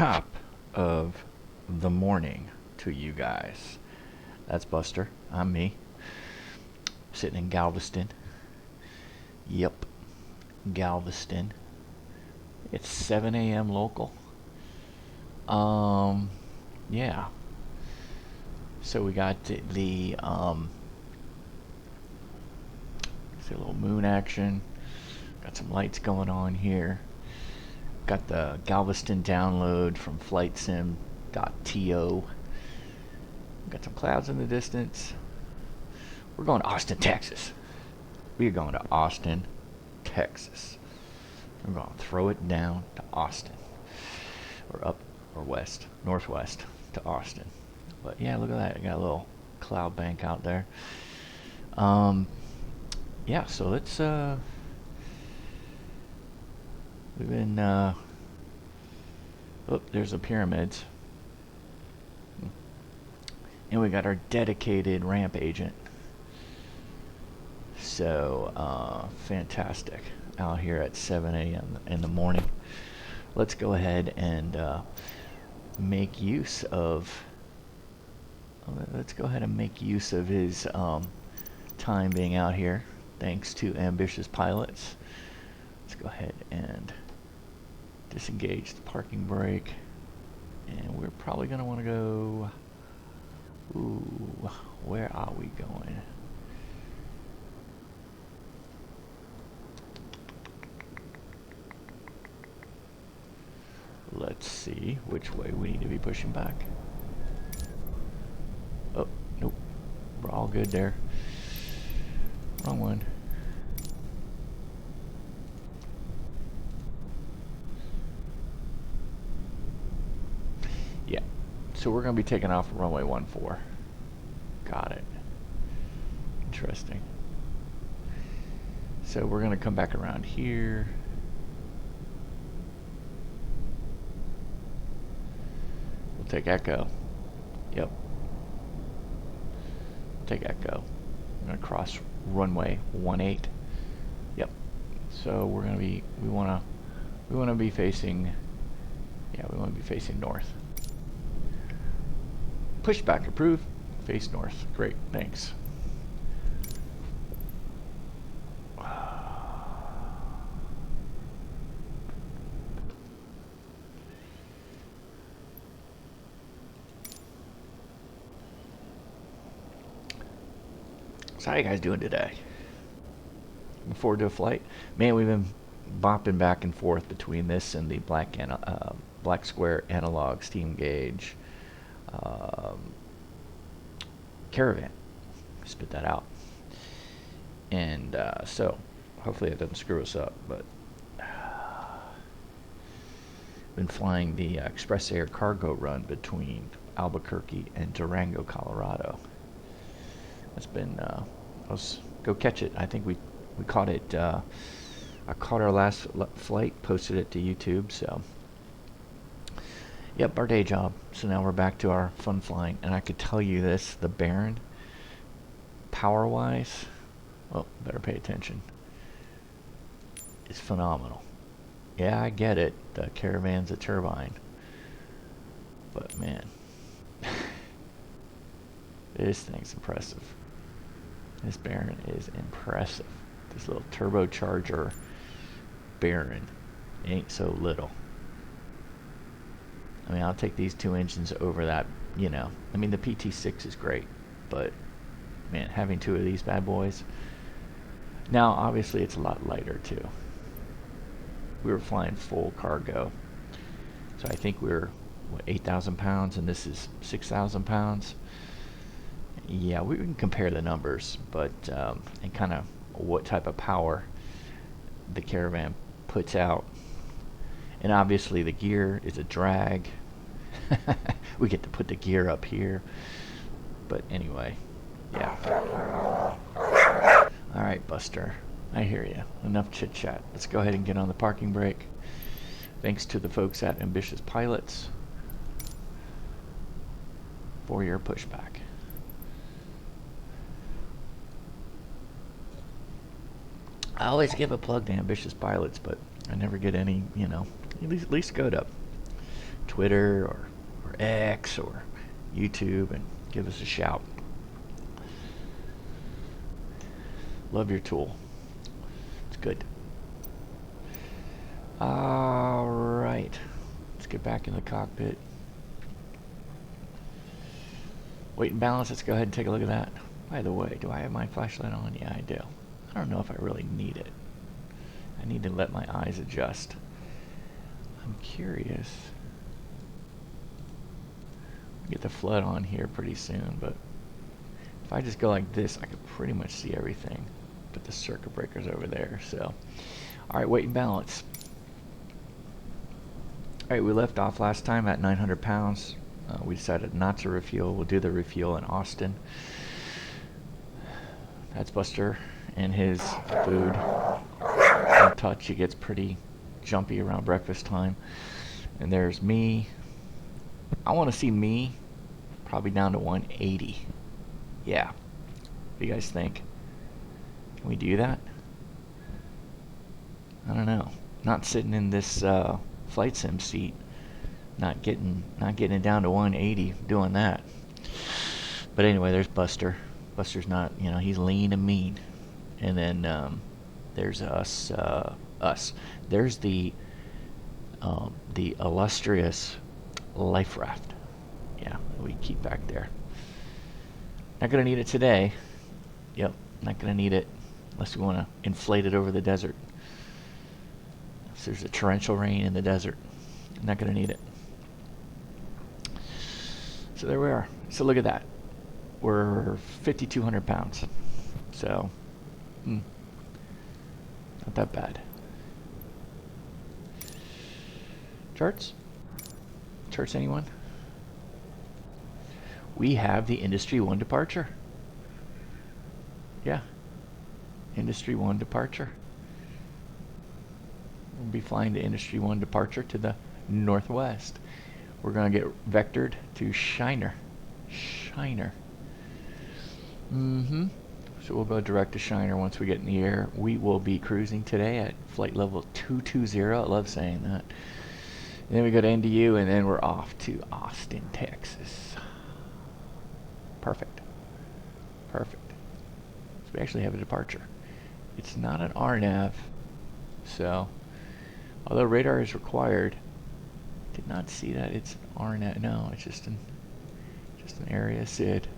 top of the morning to you guys. That's Buster. I'm me. Sitting in Galveston. Yep. Galveston. It's 7 a.m. local. Yeah. So we got the see a little moon action. Got some lights going on here. Got the Galveston download from FlightSim.to. Got some clouds in the distance. We're going to Austin, Texas. We are going to Austin, Texas. We're going to throw it down to Austin. Or up or west, northwest to Austin. But yeah, look at that. I got a little cloud bank out there. Yeah, so let's we've been oh, there's the pyramids. And we got our dedicated ramp agent. So fantastic out here at 7 a.m. in the morning. Let's go ahead and make use of his time being out here, thanks to ambitious pilots. Let's go ahead and disengage the parking brake, and we're probably going to want to go, ooh, where are we going? Let's see which way we need to be pushing back. Oh, nope. We're all good there. Wrong one. Yeah. So we're going to be taking off runway 14. Got it. Interesting. So we're going to come back around here. Take Echo. Yep. Take Echo. I'm gonna cross runway 18. Yep. So we're gonna be we wanna be facing, yeah, we wanna be facing north. Pushback approved. Face north. Great, thanks. So how you guys doing today? Looking forward to a flight? Man, we've been bopping back and forth between this and the black square analog steam gauge caravan. Spit that out. And so hopefully it doesn't screw us up, but been flying the Express Air cargo run between Albuquerque and Durango, Colorado. It's been let's go catch it. I think we caught it. I caught our last flight, posted it to YouTube. So yep, our day job. So now we're back to our fun flying. And I could tell you this: the Baron, power wise, well, better pay attention, is phenomenal. Yeah, I get it. The Caravan's a turbine, but man, this thing's impressive. This Baron is impressive. This little turbocharger Baron ain't so little. I mean, I'll take these two engines over that, you know. I mean, the PT6 is great, but man, having two of these bad boys. Now, obviously, it's a lot lighter too. We were flying full cargo, so I think we're what, 8,000 pounds, and this is 6,000 pounds. Yeah, we can compare the numbers, but and kind of what type of power the Caravan puts out. And obviously the gear is a drag. We get to put the gear up here. But anyway, yeah. All right, Buster, I hear you. Enough chit chat. Let's go ahead and get on the parking brake. Thanks to the folks at Ambitious Pilots for your pushback. I always give a plug to Ambitious Pilots, but I never get any, you know, at least go to Twitter or X or YouTube and give us a shout. Love your tool. It's good. All right. Let's get back in the cockpit. Weight and balance. Let's go ahead and take a look at that. By the way, do I have my flashlight on? Yeah, I do. I don't know if I really need it. I need to let my eyes adjust. I'm curious. We'll get the flood on here pretty soon, but if I just go like this, I could pretty much see everything. But the circuit breaker's over there, so. All right, weight and balance. All right, we left off last time at 900 pounds. We decided not to refuel. We'll do the refuel in Austin. That's Buster and his food. Don't touch. He gets pretty jumpy around breakfast time. And there's me. I want to see me probably down to 180. Yeah. What do you guys think? Can we do that? I don't know. Not sitting in this flight sim seat. Not getting it down to 180 doing that. But anyway, there's Buster. Buster's not, you know, he's lean and mean. And then there's us. There's the illustrious Liferaft. Yeah, we keep back there. Not gonna need it today. Yep, not gonna need it unless we want to inflate it over the desert. If there's a torrential rain in the desert, not gonna need it. So there we are. So look at that. We're 5,200 pounds. So, not that bad. Charts? Charts, anyone? We have the Industry 1 departure. Yeah. Industry 1 departure. We'll be flying the Industry 1 departure to the northwest. We're going to get vectored to Shiner. Shiner. So we'll go direct to Shiner once we get in the air. We will be cruising today at flight level 220. I love saying that. And then we go to NDU, and then we're off to Austin, Texas. Perfect. Perfect. So we actually have a departure. It's not an RNAV, so although radar is required, did not see that it's an RNAV. No, it's just an area SID.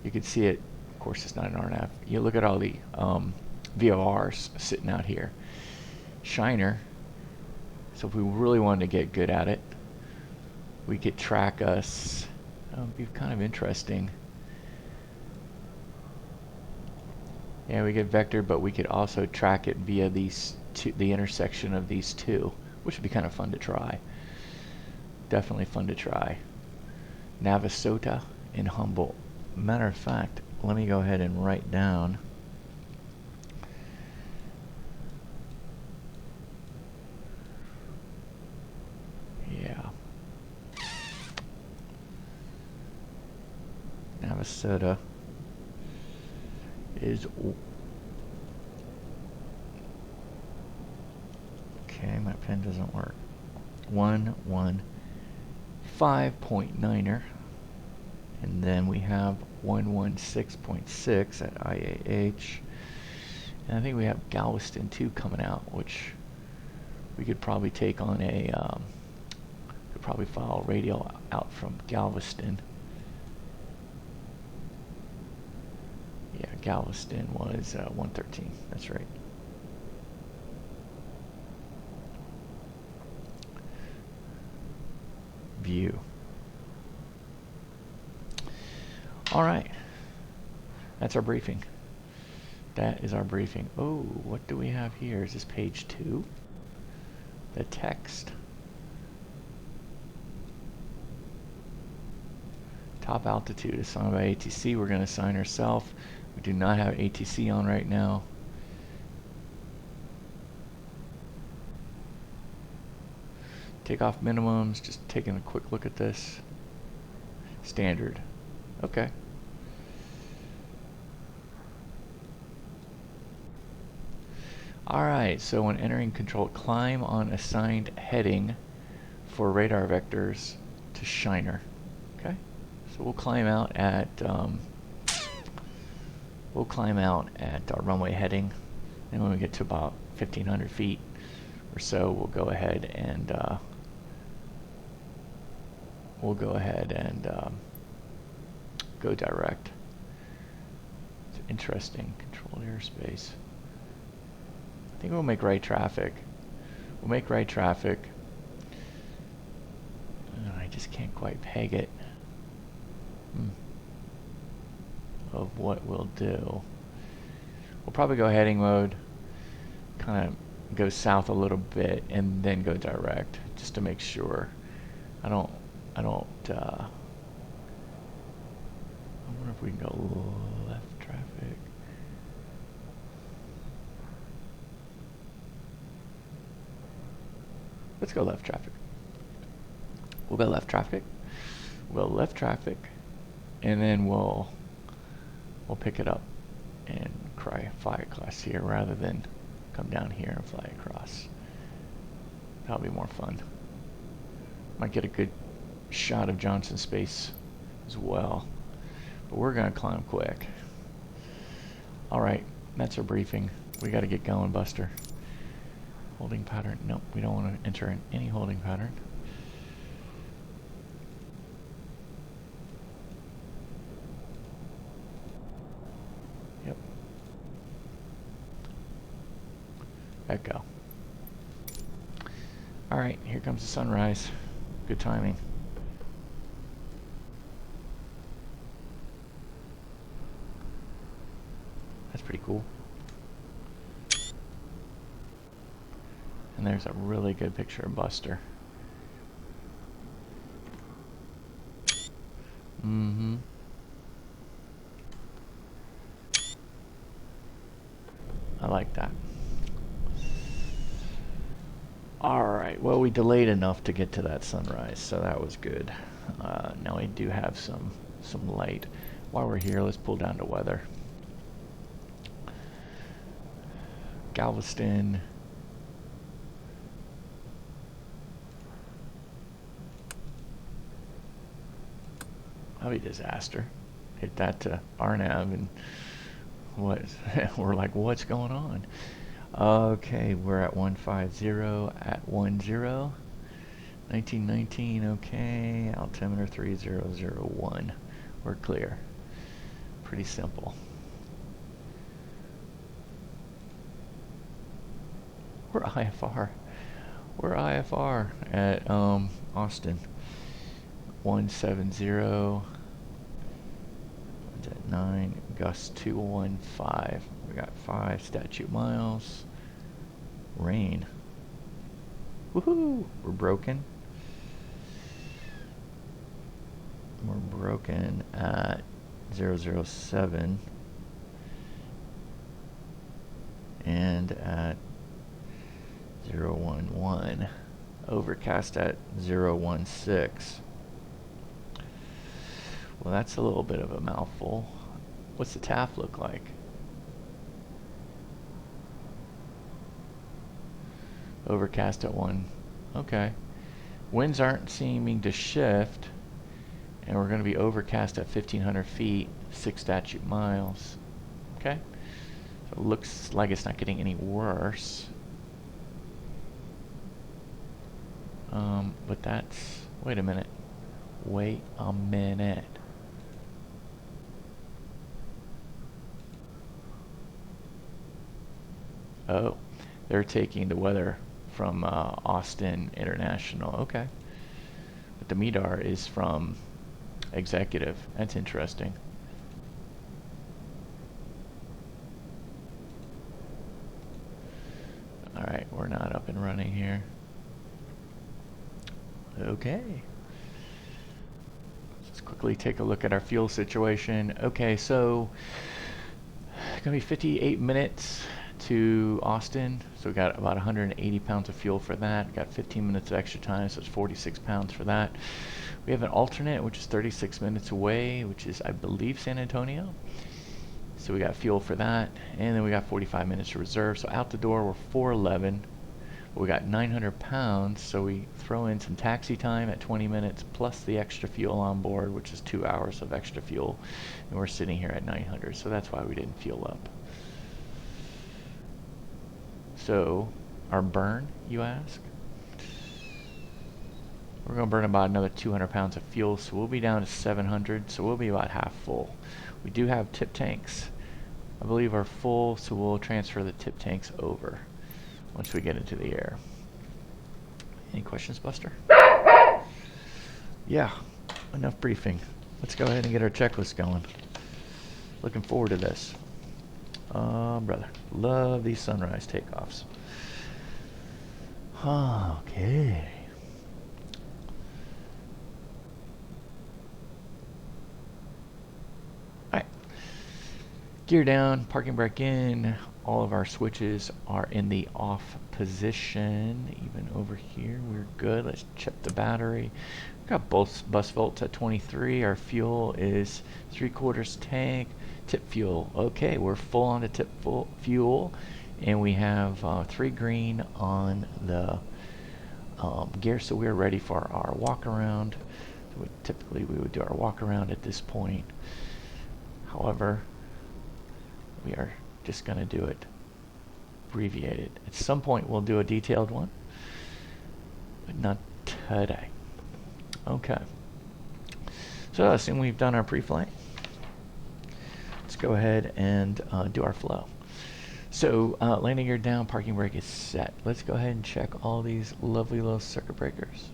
You can see it. Of course, it's not an RNAV. You look at all the VORs sitting out here. Shiner. So if we really wanted to get good at it, we could track us. That would be kind of interesting. Yeah, we get vectored, but we could also track it via these two, the intersection of these two, which would be kind of fun to try. Definitely fun to try. Navasota and Humboldt. Matter of fact, let me go ahead and write down. Yeah. Navasota is okay, my pen doesn't work. 115.9er, and then we have 116.6 at IAH, and I think we have Galveston 2 coming out, which we could probably take on a could probably file radio out from Galveston. Yeah, Galveston was 113. That's right. View. All right. That's our briefing. That is our briefing. Oh, what do we have here? Is this page 2? The text. Top altitude assigned by ATC. We're going to assign ourselves. We do not have ATC on right now. Takeoff minimums. Just taking a quick look at this. Standard. Okay. Alright, so when entering control, climb on assigned heading for radar vectors to Shiner. Okay, so we'll climb out at our runway heading, and when we get to about 1,500 feet or so, we'll go ahead and go direct. It's interesting, controlled airspace. I think we'll make right traffic. We'll make right traffic. I just can't quite peg it. Of what we'll do. We'll probably go heading mode, kind of go south a little bit, and then go direct, just to make sure. I wonder if we can go left traffic. Let's go left traffic. We'll go left traffic. We'll left traffic, and then we'll pick it up and fly across here rather than come down here and fly across. That'll be more fun. Might get a good shot of Johnson Space as well. But we're gonna climb quick. Alright, that's our briefing. We gotta get going, Buster. Holding pattern. Nope, we don't want to enter in any holding pattern. Yep. Echo. Alright, here comes the sunrise. Good timing. That's pretty cool. And there's a really good picture of Buster. I like that. Alright, well, we delayed enough to get to that sunrise, so that was good. Now we do have some light. While we're here, let's pull down to weather. Galveston. That'd be a disaster. Hit that to RNAV and what? We're like, what's going on? Okay, we're at 150 at 10. 1919, okay. Altimeter 3001. We're clear. Pretty simple. We're IFR. We're IFR at Austin. 170. At 9, gust 215. We got 5 statute miles. Rain. Woohoo! We're broken. We're broken at 007 and at 011. Overcast at 016. Well, that's a little bit of a mouthful. What's the TAF look like? Overcast at 1. Okay. Winds aren't seeming to shift. And we're going to be overcast at 1,500 feet, 6 statute miles. Okay. So it looks like it's not getting any worse. But that's... Wait a minute. Wait a minute. Oh, they're taking the weather from Austin International. Okay. But the MEDAR is from Executive. That's interesting. Alright, we're not up and running here. Okay. Let's quickly take a look at our fuel situation. Okay, so it's going to be 58 minutes to Austin, so we got about 180 pounds of fuel for that. Got 15 minutes of extra time, so it's 46 pounds for that. We have an alternate, which is 36 minutes away, which is, I believe, San Antonio. So we got fuel for that, and then we got 45 minutes to reserve. So out the door, we're 411. We got 900 pounds, so we throw in some taxi time at 20 minutes plus the extra fuel on board, which is 2 hours of extra fuel, and we're sitting here at 900, so that's why we didn't fuel up. So our burn, you ask? We're going to burn about another 200 pounds of fuel, so we'll be down to 700, so we'll be about half full. We do have tip tanks. I believe are full, so we'll transfer the tip tanks over once we get into the air. Any questions, Buster? Yeah, enough briefing. Let's go ahead and get our checklist going. Looking forward to this. Brother, love these sunrise takeoffs. Okay. Alright. Gear down, parking brake in. All of our switches are in the off position. Even over here, we're good. Let's check the battery. We've got both bus volts at 23. Our fuel is 3/4 tank. Tip fuel. Okay, we're full on the tip fuel. And we have 3 green on the gear, so we're ready for our walk around. So typically we would do our walk around at this point. However, we are just going to do it abbreviated. At some point we'll do a detailed one, but not today. Okay. So assume we've done our pre-flight. Let's go ahead and do our flow. So landing gear down, parking brake is set. Let's go ahead and check all these lovely little circuit breakers.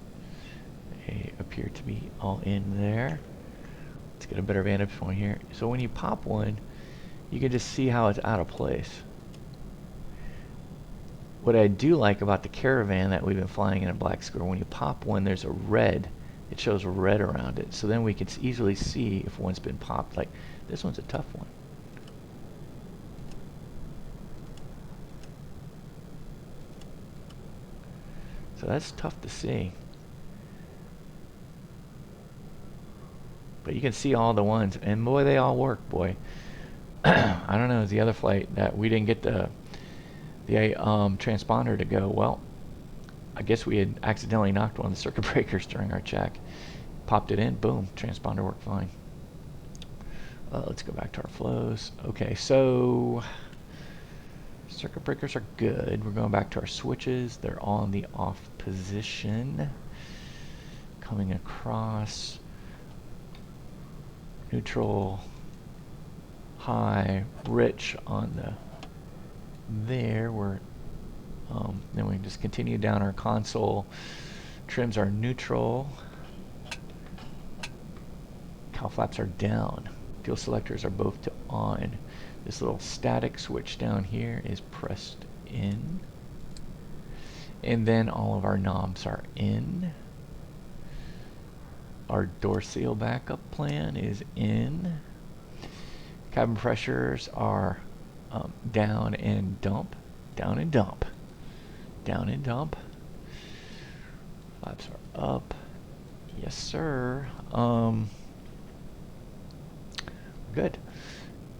They appear to be all in there. Let's get a better vantage point here. So when you pop one, you can just see how it's out of place. What I do like about the Caravan that we've been flying in a black square, when you pop one, there's a red. It shows red around it. So then we can easily see if one's been popped. Like, this one's a tough one. So that's tough to see. But you can see all the ones, and boy, they all work, boy. I don't know, it's the other flight that we didn't get the transponder to go. Well, I guess we had accidentally knocked one of the circuit breakers during our check. Popped it in, boom, transponder worked fine. Let's go back to our flows. Okay, so circuit breakers are good. We're going back to our switches. They're all in the off position. Coming across. Neutral. High. Rich on the there. We're then we can just continue down our console. Trims are neutral. Cowl flaps are down. Fuel selectors are both to on. This little static switch down here is pressed in. And then all of our knobs are in. Our door seal backup plan is in. Cabin pressures are down and dump. Down and dump. Down and dump. Flaps are up. Yes, sir. Good.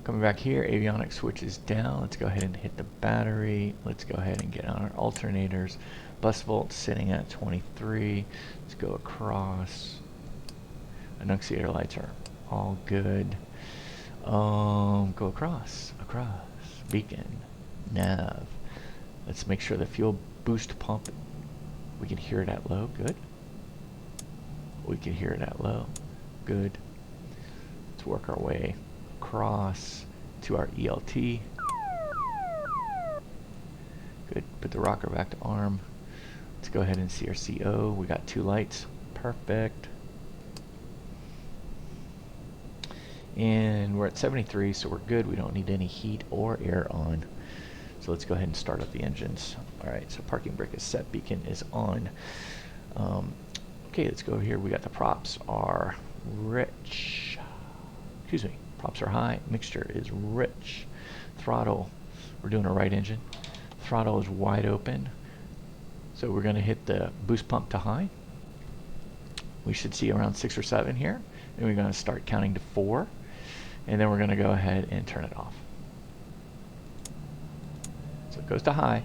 Coming back here, avionics switch is down. Let's go ahead and hit the battery. Let's go ahead and get on our alternators. Bus volt sitting at 23. Let's go across. Annunciator lights are all good. Go across. Beacon. Nav. Let's make sure the fuel boost pump, we can hear it at low. Good. We can hear it at low. Good. Let's work our way across to our ELT. Good. Put the rocker back to arm. Let's go ahead and see our CO. We got 2 lights. Perfect. And we're at 73, so we're good. We don't need any heat or air on. So let's go ahead and start up the engines. Alright, so parking brake is set. Beacon is on. Okay, let's go over here. We got the props are rich. Excuse me. Props are high. Mixture is rich. Throttle, we're doing a right engine. Throttle is wide open. So we're going to hit the boost pump to high. We should see around 6 or 7 here. And we're going to start counting to 4. And then we're going to go ahead and turn it off. So it goes to high.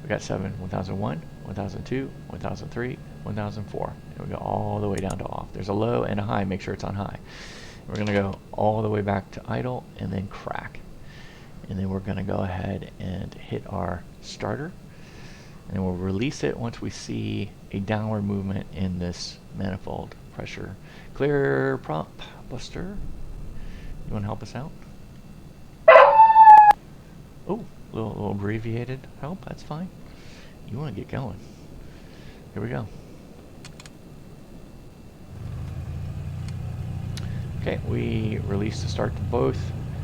We got 7, 1001, 1002, 1003, 1004. And we go all the way down to off. There's a low and a high. Make sure it's on high. We're going to go all the way back to idle and then crack. And then we're going to go ahead and hit our starter. And we'll release it once we see a downward movement in this manifold pressure. Clear prompt, Buster. You want to help us out? Oh, a little abbreviated help. That's fine. You want to get going. Here we go. Okay, we release the start to both.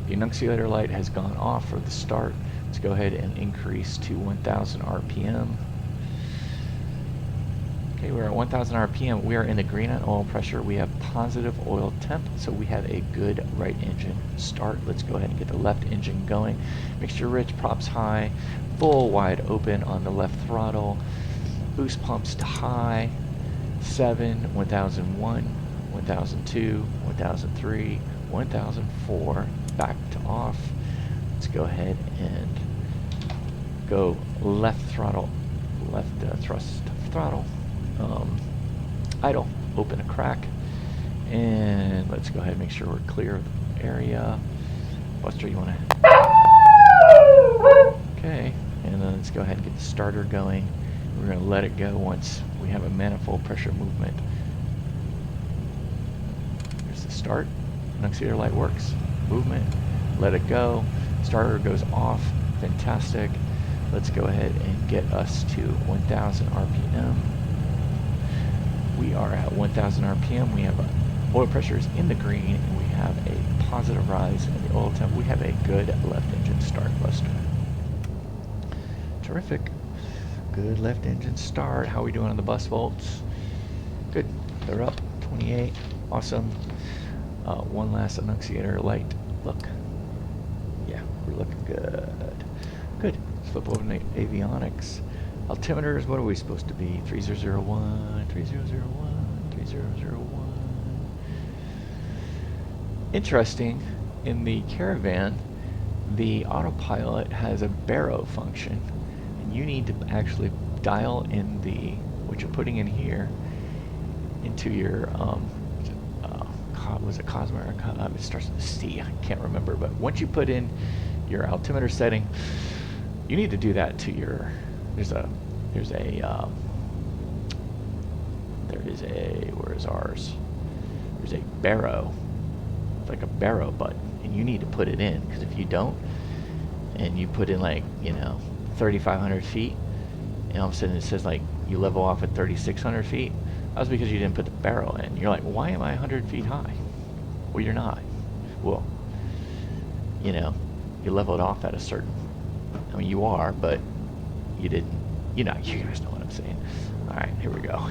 The annunciator light has gone off for the start. Let's go ahead and increase to 1000 RPM. Okay, we're at 1000 RPM. We are in the green on oil pressure. We have positive oil temp, so we have a good right engine start. Let's go ahead and get the left engine going. Mixture rich, props high, full wide open on the left throttle. Boost pumps to high, 7, 1001, 1002, 1003, 1004, back to off. Let's go ahead and go left throttle, left thrust throttle, idle, open a crack, and let's go ahead and make sure we're clear of the area. Buster, you want to? Okay, and then let's go ahead and get the starter going. We're going to let it go once we have a manifold pressure movement. Here's the start. Annunciator light works. Movement. Let it go. Starter goes off. Fantastic. Let's go ahead and get us to 1000 RPM. We are at 1000 RPM. We have oil pressures in the green, and we have a positive rise in the oil temp. We have a good left engine start, Buster. Terrific. Good left engine start. How are we doing on the bus volts? Good. They're up. 28. Awesome. One last annunciator light look. Yeah, we're looking good. Good. Let's flip over to avionics. Altimeters, what are we supposed to be? 3001, 3001, 3001. Interesting, in the Caravan, the autopilot has a barrow function. And you need to actually dial in what you're putting in here into your was it Cosmo or it starts with a C, I can't remember, but once you put in your altimeter setting, you need to do that to your where is ours? There's a barrow, like a barrow button, and you need to put it in, because if you don't, and you put in 3,500 feet, and all of a sudden it says you level off at 3,600 feet, that was because you didn't put the barrel in. You're like, why am I 100 feet high? Well, you're not. Well, you leveled off at a certain, I mean, you are, but you didn't, you guys know what I'm saying. All right, here we go.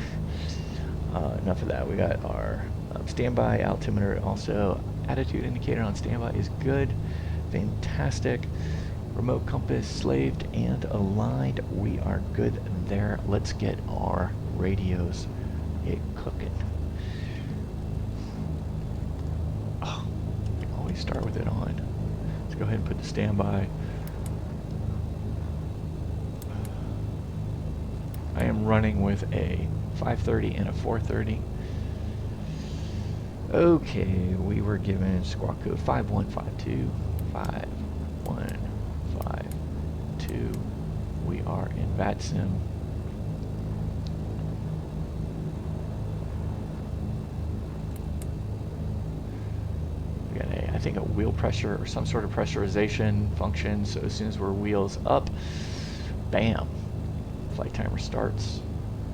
Enough of that. We got our standby altimeter. Also, attitude indicator on standby is good. Fantastic. Remote compass slaved and aligned. We are good there. Let's get our radios cooking. Oh, always start with it on. Let's go ahead and put the standby. I am running with a 530 and a 430. Okay, we were given squawk code 5152, 5152. We are in Vatsim. We got I think a wheel pressure or some sort of pressurization function. So as soon as we're wheels up, bam, flight timer starts.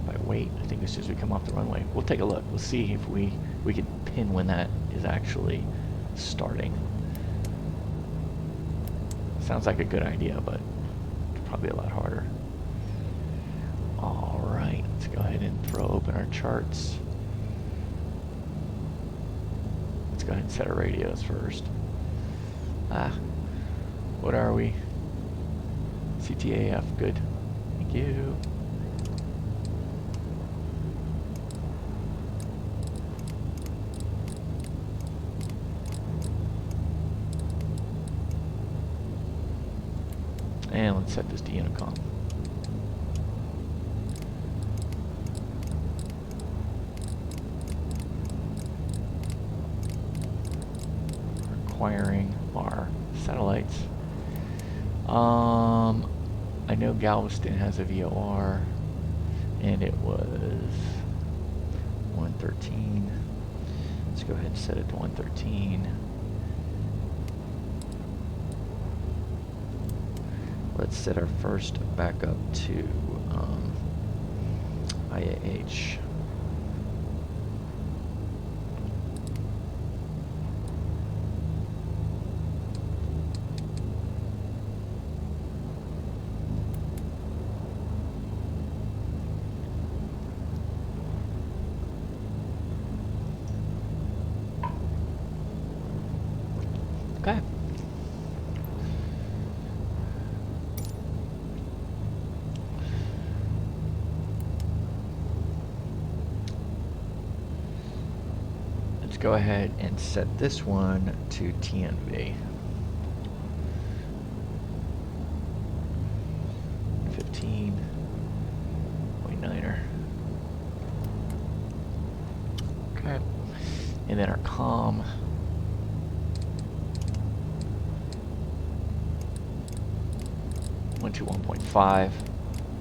By weight, I think as soon as we come off the runway, we'll take a look. We'll see if we can pin when that is actually starting. Sounds like a good idea, but it's probably a lot harder. All right, let's go ahead and throw open our charts. Let's go ahead and set our radios first. What are we? CTAF, good. Thank you. And let's set this to Unicom. acquiring our satellites. I know Galveston has a VOR, and it was 113. Let's go ahead and set it to 113. Let's set our first backup to IAH. Okay. Let's go ahead and set this one to TNV. 15.9er. Okay. And then our comm. Went to 1.5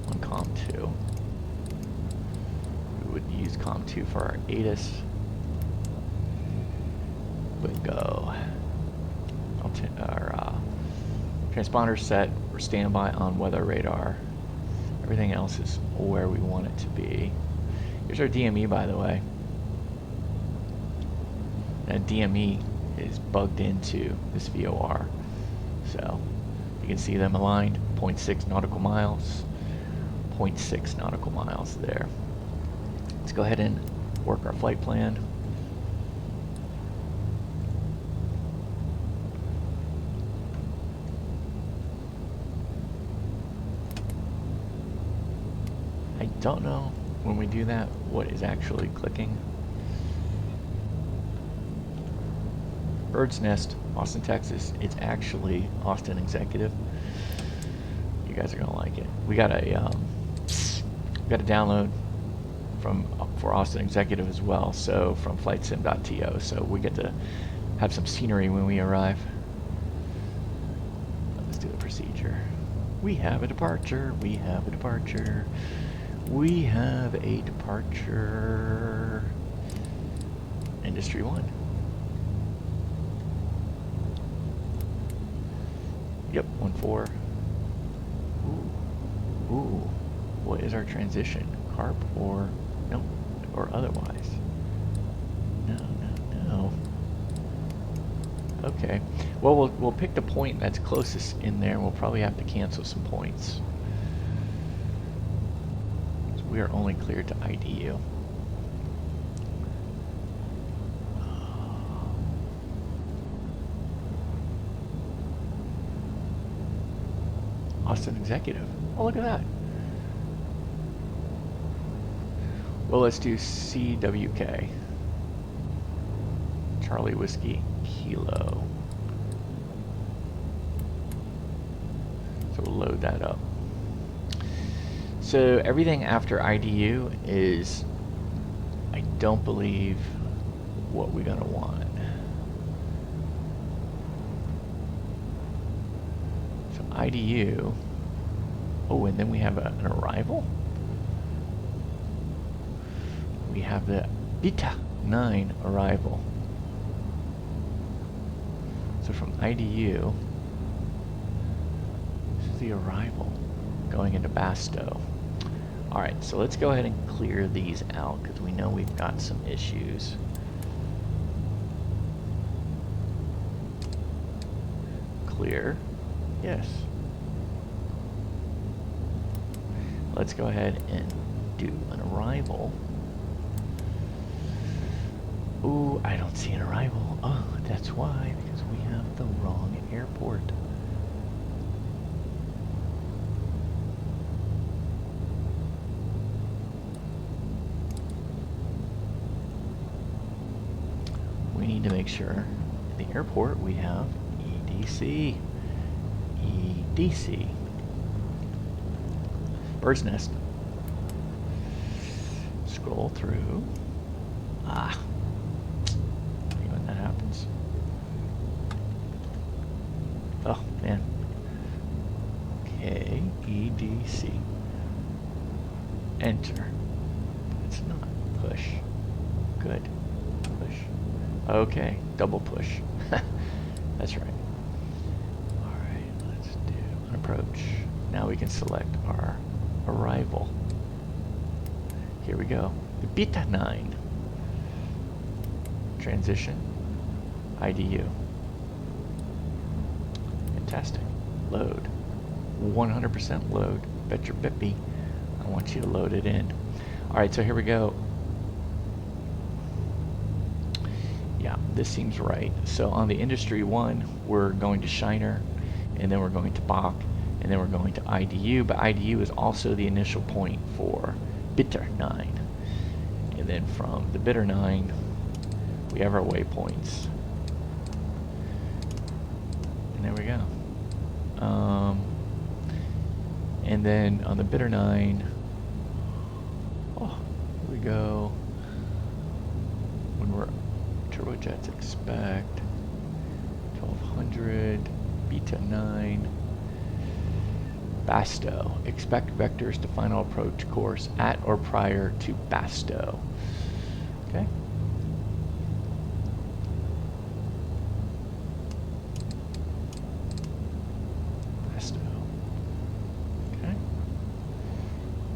on COM 2. We would use COM 2 for our ATIS. Bingo. Our transponder set. We're standby on weather radar. Everything else is where we want it to be. Here's our DME, by the way. That DME is bugged into this VOR. So you can see them aligned. 0.6 nautical miles, 0.6 nautical miles there. Let's go ahead and work our flight plan. I don't know when we do that what is actually clicking. Bird's Nest, Austin, Texas. It's actually Austin Executive. You guys are gonna like it. We got a download for Austin Executive as well. So from flightsim.to. So we get to have some scenery when we arrive. Let's do the procedure. We have a departure. We have a departure. We have a departure. Industry 1. Yep, 1-4. Ooh, what is our transition? Carp or no, or otherwise? No. Okay. Well, we'll pick the point that's closest in there, and we'll probably have to cancel some points. So we are only cleared to IDU. Austin Executive. Oh, look at that. Well, let's do CWK. Charlie Whiskey Kilo. So we'll load that up. So everything after IDU is, I don't believe, what we're gonna want. So IDU. Oh, and then we have an arrival. We have the Beta 9 arrival. So from IDU, this is the arrival going into Basto. All right, so let's go ahead and clear these out because we know we've got some issues. Clear. Yes. Let's go ahead and do an arrival. Ooh, I don't see an arrival. Oh, that's why, because we have the wrong airport. We need to make sure at the airport we have EDC. EDC. Bird's Nest. Scroll through. Ah. When that happens. Oh, man. KEDC. Enter. It's not push. Good. Push. Okay, double push. That's right. Alright, let's do an approach. Now we can select our arrival. Here we go. The Beta 9. Transition. IDU. Fantastic. Load. 100% load. Bet your bippy. I want you to load it in. Alright, so here we go. Yeah, this seems right. So on the Industry 1, we're going to Shiner, and then we're going to Bach, and then we're going to IDU, but IDU is also the initial point for Bitter 9. And then from the Bitter 9, we have our waypoints. And there we go. And then on the Bitter 9, oh, here we go. When we're turbojets expect 1200, Beta 9, Basto. Expect vectors to final approach course at or prior to Basto. Okay. Basto. Okay.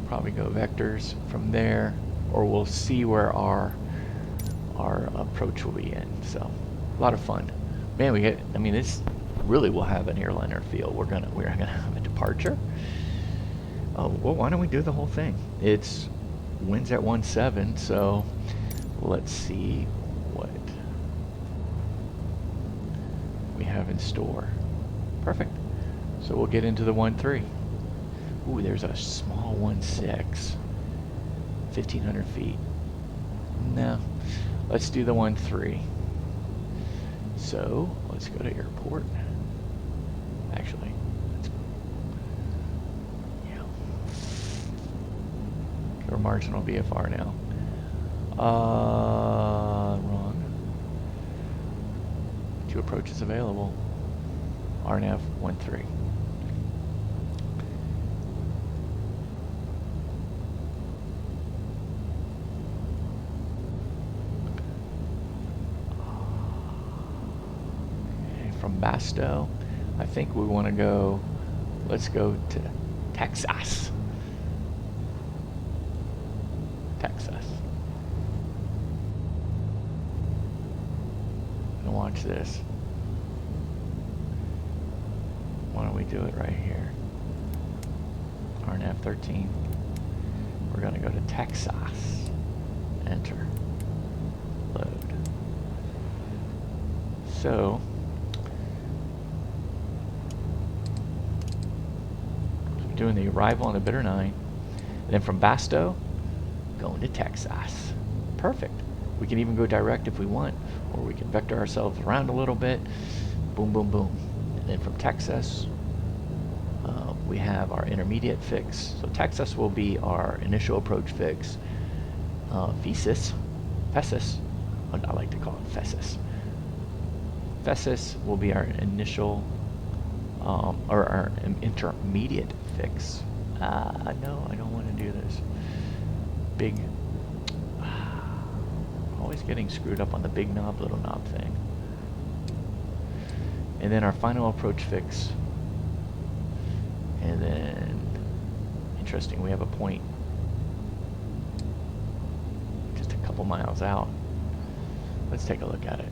Probably go vectors from there, or we'll see where our approach will be in. So a lot of fun, man. We get, I mean, this really will have an airliner feel. We're gonna have a departure. Oh well, why don't we do the whole thing? It's winds at 17, so let's see what we have in store. Perfect. So we'll get into the 1-3. Ooh, there's a small 1-6, 1500 feet. No. Let's do the 1-3. So let's go to airport. Actually, yeah. We're marginal VFR now. Wrong. 2 approaches available. RNAV 1-3. From Basto, I think we want to go, let's go to TXAAS. TXAAS. And watch this. Why don't we do it right here? RNAV 13. We're going to go to TXAAS. Enter. Load. So, doing the arrival on the Bitter 9, and then from Basto, going to TXAAS. Perfect. We can even go direct if we want, or we can vector ourselves around a little bit. Boom, boom, boom. And then from Texas, we have our intermediate fix. So Texas will be our initial approach fix. Fesis, I like to call it Fesis. Fesis will be our initial, or our intermediate fix. No, I don't want to do this. Big, always getting screwed up on the big knob, little knob thing. And then our final approach fix. And then, interesting, we have a point just a couple miles out. Let's take a look at it.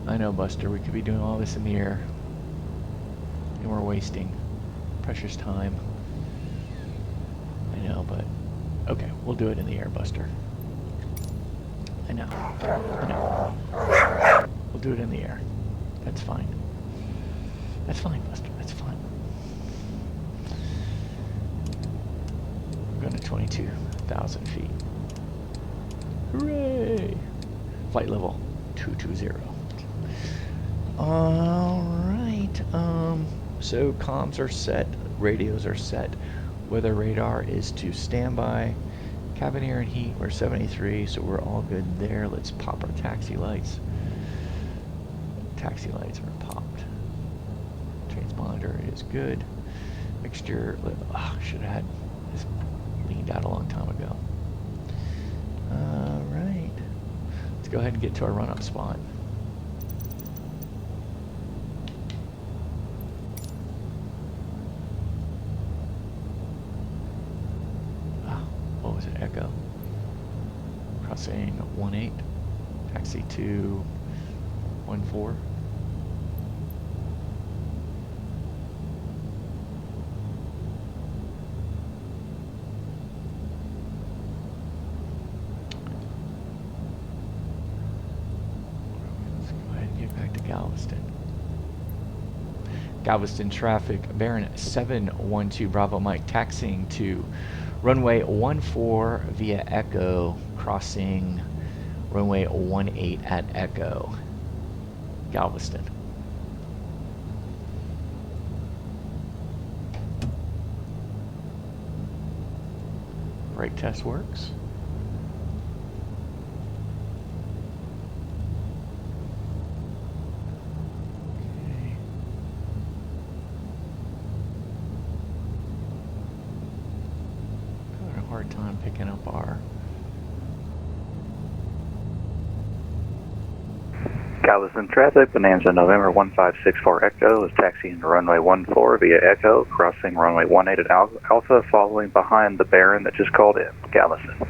I know, Buster, we could be doing all this in the air, and we're wasting precious time. I know, but okay, we'll do it in the air, Buster. I know. We'll do it in the air. That's fine. That's fine, Buster. That's fine. We're going to 22,000 feet. Hooray! Flight level 220. Alright, so comms are set, radios are set, weather radar is to standby, cabin air and heat, we're 73, so we're all good there. Let's pop our taxi lights. taxi lights are popped. Transponder is good. Mixture, should have had this leaned out a long time ago. Alright. Let's go ahead and get to our run-up spot. What was it? Echo. Crossing 18. Taxi to 14. Let's go ahead and get back to Galveston. Galveston traffic, Baron 712 Bravo Mike taxiing to runway 14 via Echo, crossing runway 18 at Echo, Galveston. Brake test works. Okay. Having a hard time picking up our Galveston traffic, Bonanza November 1564 Echo is taxiing to runway 14 via Echo, crossing runway 18 at Alpha, following behind the Baron that just called in, Galveston.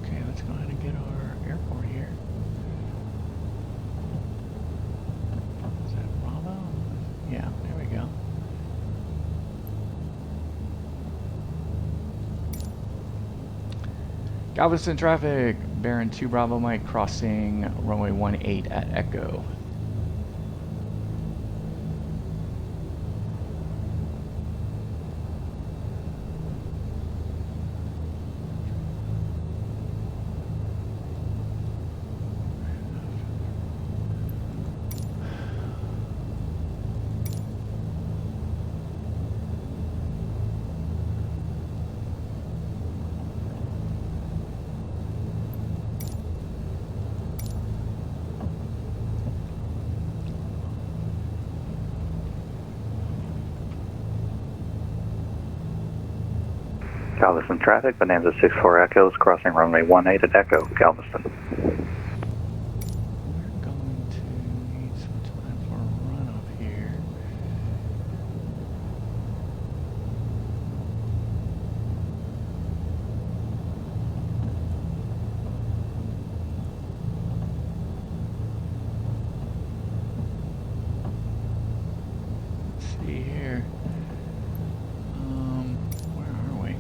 Okay, let's go ahead and get our airport here. Is that Bravo? Yeah, there we go. Galveston traffic, Baron 2 Bravo Mike crossing runway 18 at Echo. Galveston traffic, Bonanza 64 Echo is crossing runway 18 at Echo, Galveston. We're going to need some time for a run up here. Let's see here. Where are we?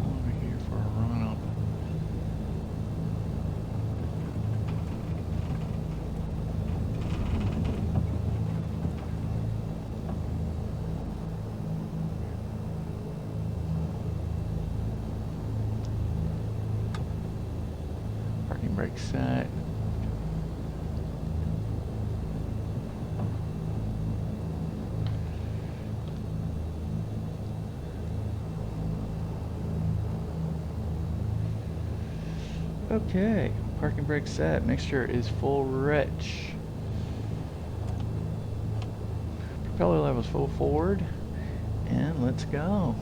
Over here for a run up. Parking brake set. Okay, parking brake set. Mixture is full rich. Propeller levels full forward. And let's go.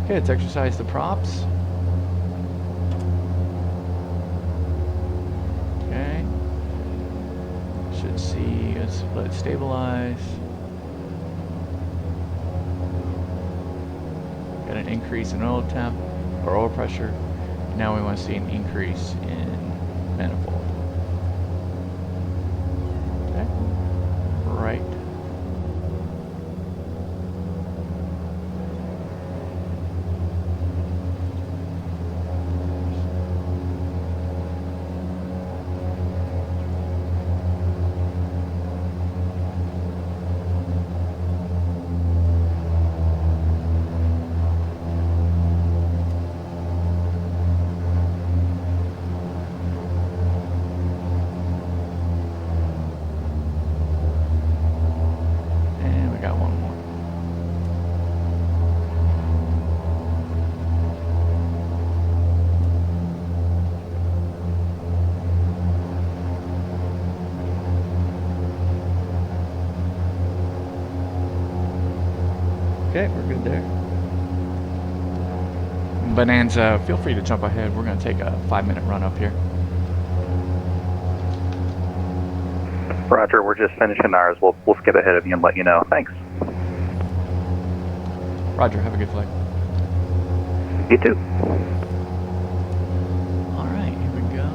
Okay, let's exercise the props. Okay. Should see, let's let it stabilize. Got an increase in oil temp, or oil pressure. Now we want to see an increase in manifold. Okay. Right. Okay, we're good there. Bonanza, feel free to jump ahead. We're going to take a 5-minute run up here. Roger, we're just finishing ours. We'll skip ahead of you and let you know. Thanks. Roger, have a good flight. You too. All right, here we go.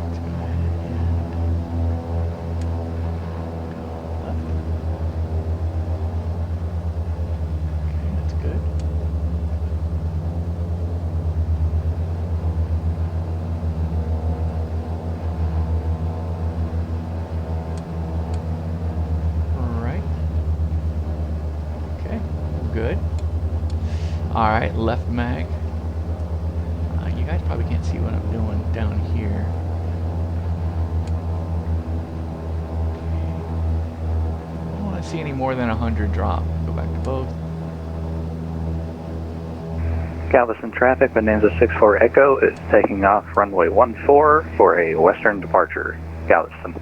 Let's go ahead and go left. Okay, that's good. Good. All right, left mag. You guys probably can't see what I'm doing down here. I don't want to see any more than 100 drop. Go back to both. Galveston traffic, Bonanza 64 Echo is taking off runway 14 for a western departure. Galveston.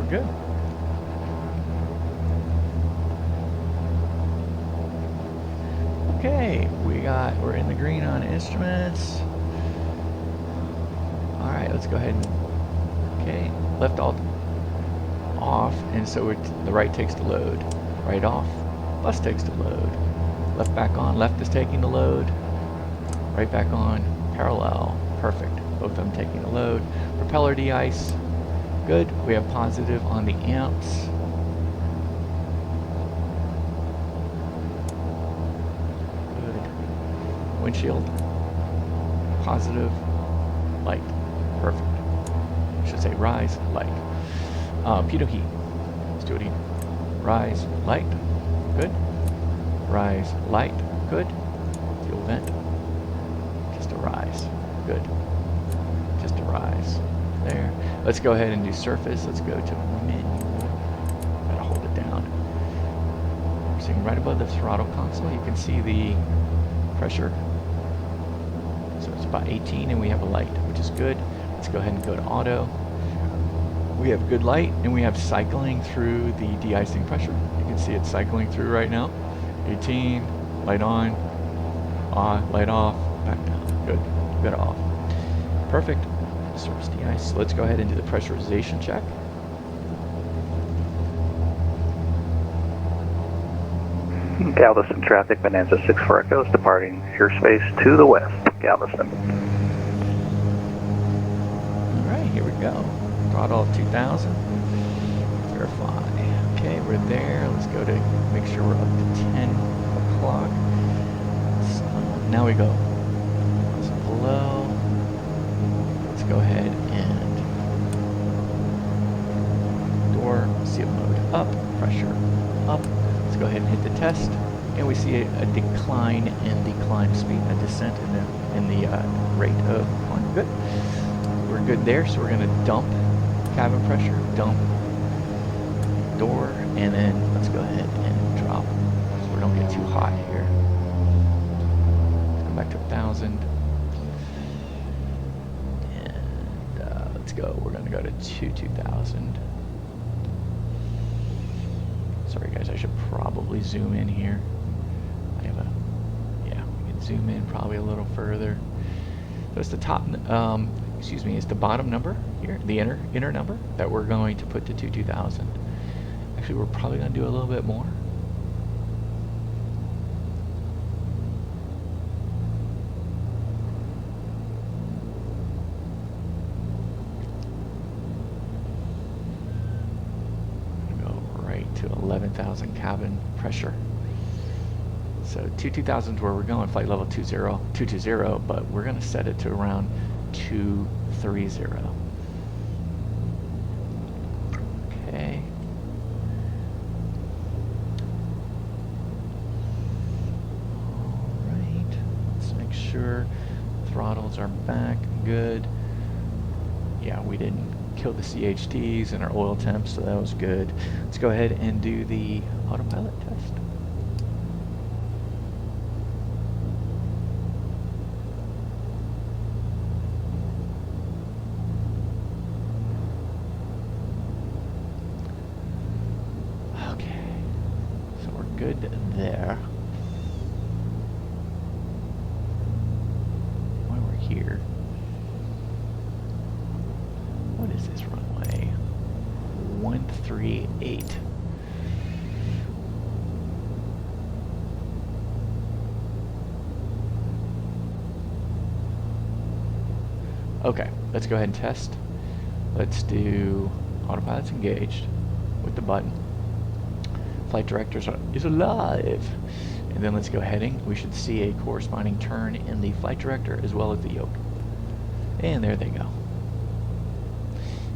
Good. Okay, we're in the green on instruments. All right, let's go ahead and, okay, left alt off, and so the right takes the load. Right off, bus takes the load. Left back on, left is taking the load. Right back on, parallel, perfect. Both of them taking the load. Propeller de-ice. Good. We have positive on the amps. Good. Windshield. Positive. Light. Perfect. I should say rise, light. Pitot heat. Let's do it again. Rise, light. Good. Rise, light. Good. Fuel vent. Just a rise. Good. Just a rise. There. Let's go ahead and do surface. Let's go to menu. Gotta hold it down. We're sitting right above the throttle console. You can see the pressure. So it's about 18, and we have a light, which is good. Let's go ahead and go to auto. We have good light, and we have cycling through the de-icing pressure. You can see it cycling through right now. 18, light on, light off, back down. Good. Good off. Perfect. Surface de-ice. So let's go ahead and do the pressurization check. Galveston traffic, Bonanza 64 Echo is departing airspace to the west. Galveston. All right, here we go. Throttle 2000. Verify. Okay, we're there. Let's go to make sure we're up to 10 o'clock. So now we go. It's below. Let's go ahead and door seal mode up, pressure up. Let's go ahead and hit the test, and we see a decline in the climb speed, a descent in the rate of climb. Good. We're good there, so we're going to dump cabin pressure, dump door, and then let's go ahead and drop so we don't get too hot here. Let's go back to 1,000. Let's go. We're going to go to 2,000. Sorry guys, I should probably zoom in here. I have yeah, we can zoom in probably a little further. So it's the top, excuse me, it's the bottom number here, the inner number that we're going to put to 2,000. Actually, we're probably going to do a little bit more. To 11,000 cabin pressure. So 2,000 is where we're going, flight level 220, but we're going to set it to around 230. Okay. All right. Let's make sure throttles are back. Good. Yeah, we didn't kill the CHTs and our oil temps, so that was good. Let's go ahead and do the autopilot test. is this runway? 138. Okay, let's go ahead and test. Let's do autopilot's engaged with the button. Flight director is alive. And then let's go heading. We should see a corresponding turn in the flight director as well as the yoke. And there they go.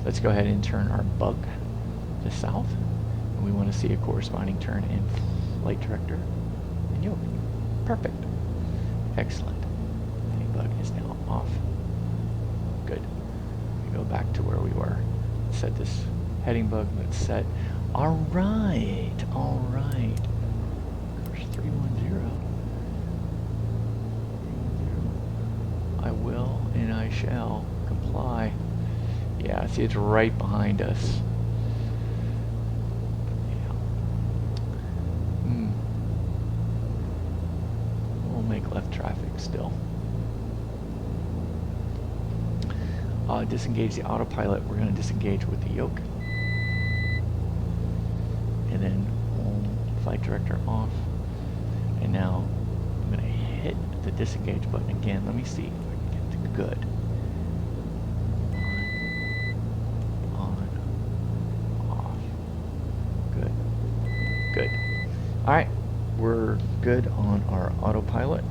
Let's go ahead and turn our bug to south. And we want to see a corresponding turn in flight director and yoke. Perfect. Excellent. Heading bug is now off. Good. We go back to where we were. Set this heading bug. Let's set. All right. All right. Course 310. I will and I shall comply. Yeah, see, it's right behind us. Yeah. We'll make left traffic still. Disengage the autopilot. We're going to disengage with the yoke. And then flight director off. And now I'm going to hit the disengage button again. Let me see if I can get to good. On, off. Good. Good. Alright, we're good on our autopilot.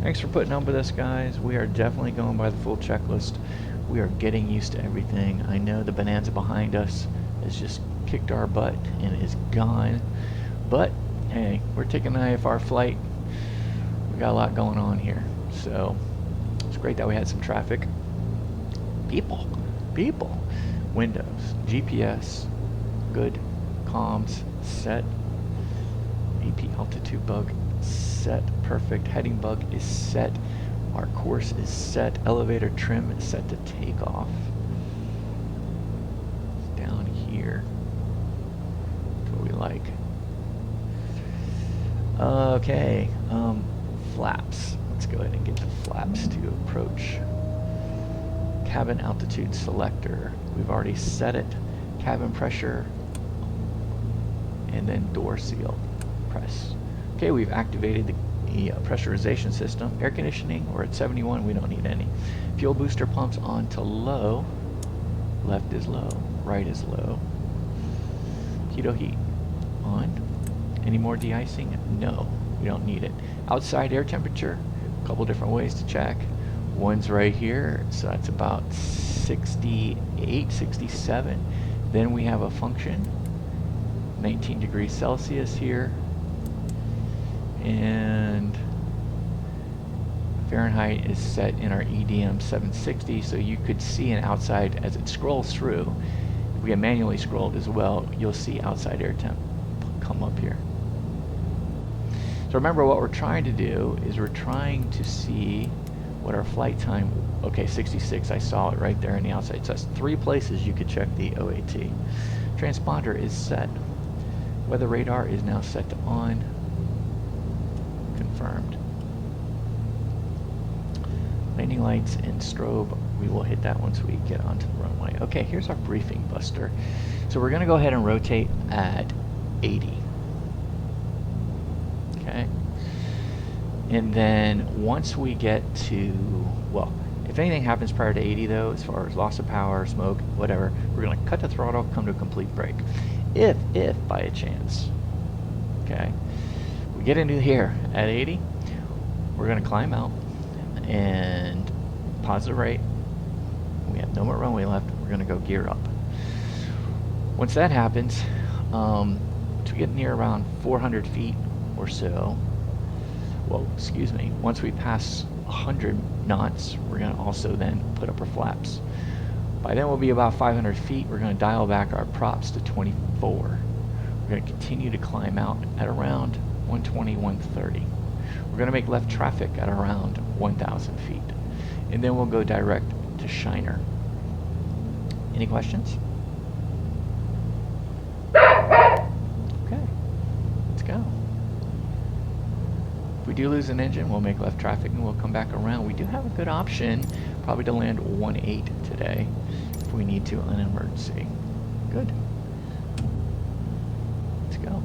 Thanks for putting up with us, guys. We are definitely going by the full checklist. We are getting used to everything. I know the Bonanza behind us has just kicked our butt and is gone. But, hey, we're taking an IFR flight. We got a lot going on here. So, it's great that we had some traffic. People. Windows. GPS. Good. Comms. Set. AP altitude bug. Set. Perfect. Heading bug is set. Our course is set. Elevator trim is set to take off. It's down here. That's what we like. Okay. Flaps. Let's go ahead and get the flaps to approach. Cabin altitude selector. We've already set it. Cabin pressure. And then door seal. Press. Okay, we've activated the pressurization system. Air conditioning, we're at 71, we don't need any. Fuel booster pumps on to low. Left is low, right is low. Keto heat on. Any more de-icing? No, we don't need it. Outside air temperature, a couple different ways to check. One's right here, so that's about 68, 67. Then we have a function, 19 degrees Celsius here. And Fahrenheit is set in our EDM 760, so you could see an outside as it scrolls through. If we have manually scrolled as well, you'll see outside air temp come up here. So remember, what we're trying to do is we're trying to see what our flight time. Okay, 66. I saw it right there in the outside. So that's 3 places you could check the OAT. Transponder is set. Weather radar is now set to on. Confirmed. Landing lights and strobe, we will hit that once we get onto the runway. Okay, here's our briefing buster. So we're going to go ahead and rotate at 80. Okay. And then once we get to, well, if anything happens prior to 80 though, as far as loss of power, smoke, whatever, we're going to cut the throttle, come to a complete brake. If by a chance, okay, we get into here at 80, we're going to climb out and positive rate. We have no more runway left. We're going to go gear up. Once that happens, to get near around 400 feet or so, well, excuse me, once we pass 100 knots, we're going to also then put up our flaps. By then we'll be about 500 feet. We're going to dial back our props to 24. We're going to continue to climb out at around 120, 130. We're going to make left traffic at around 1,000 feet. And then we'll go direct to Shiner. Any questions? Okay, let's go. If we do lose an engine, we'll make left traffic and we'll come back around. We do have a good option Probably to land 1.8 today if we need to on an emergency. Good. Let's go.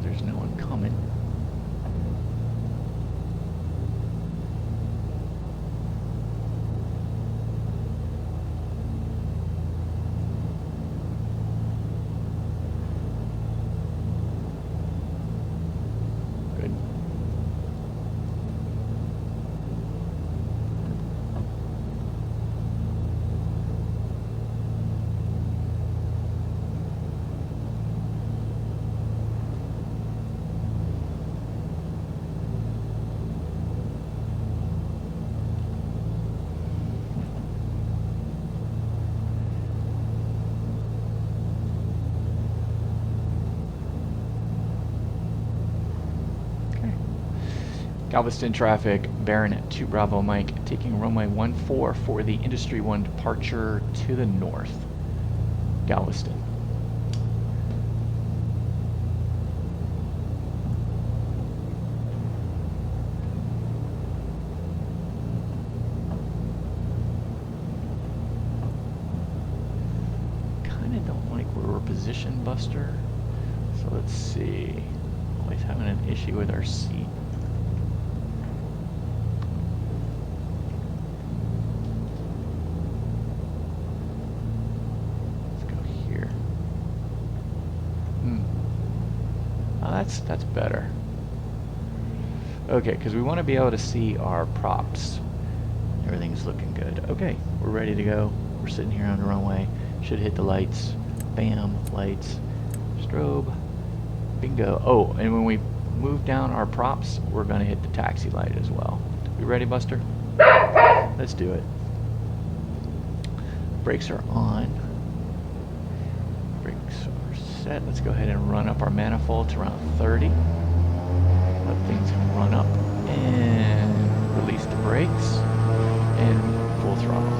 There's no one coming. Good. Galveston traffic, Baron at 2 Bravo Mike, taking runway 14 for the Industry 1 departure to the north. Galveston. Kinda don't like where we're positioned, Buster. So let's see. Always having an issue with our seat. That's better. Okay, because we want to be able to see our props. Everything's looking good. Okay, we're ready to go. We're sitting here on the runway. Should hit the lights. Bam, lights. Strobe. Bingo. Oh, and when we move down our props, we're going to hit the taxi light as well. You ready, Buster? Let's do it. Brakes are on. Brakes are set. Let's go ahead and run up our manifold to around 30. Let things run up and release the brakes and full throttle.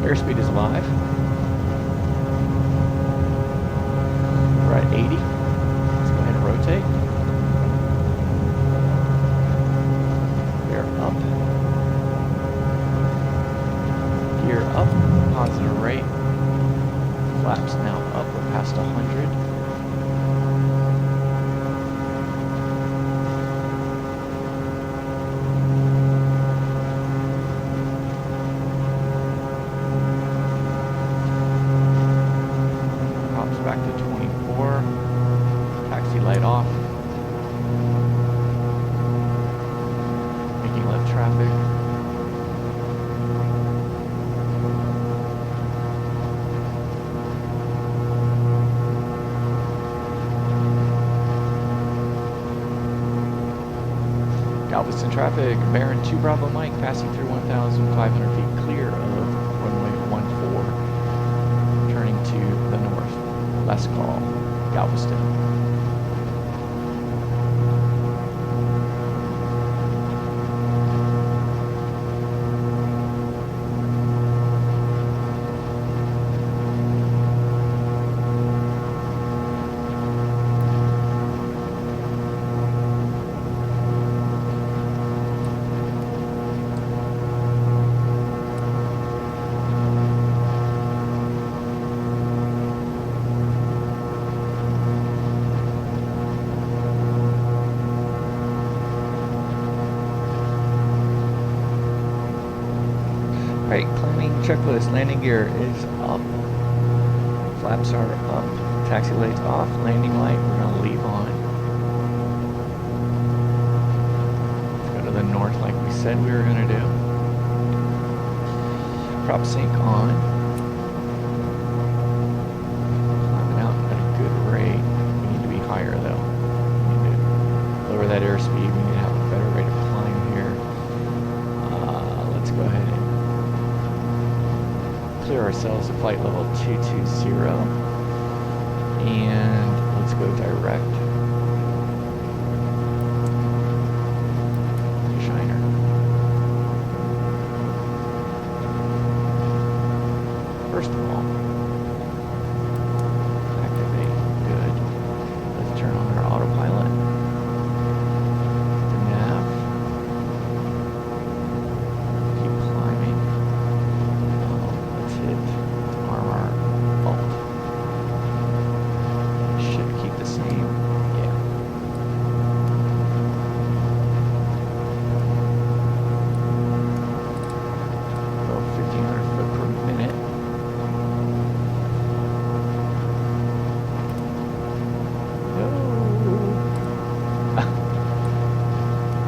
Airspeed is live. We're at 80. Let's go ahead and rotate. We're up. Gear up, positive rate. Flaps now up, we're past 100. Props back to 24. Taxi light off. Making left traffic. Galveston traffic, Baron 2 Bravo Mike, passing through 1,500 feet clear of runway 14, turning to the north. Last call, Galveston. Right, climbing checklist, landing gear is up, flaps are up, taxi lights off, landing light we're going to leave on. Let's go to the north like we said we were going to do. Prop sync on. Climbing out at a good rate. We need to be higher though. We need to lower that airspeed, we need to have a better rate of climb here. clear ourselves to flight level 220. And let's go direct. Shiner. First of all, activate. Good. Let's turn on our autopilot. The nav. Keep climbing. Let's hit armor alt. Should keep the same. Yeah. About 1,500 foot per minute. No.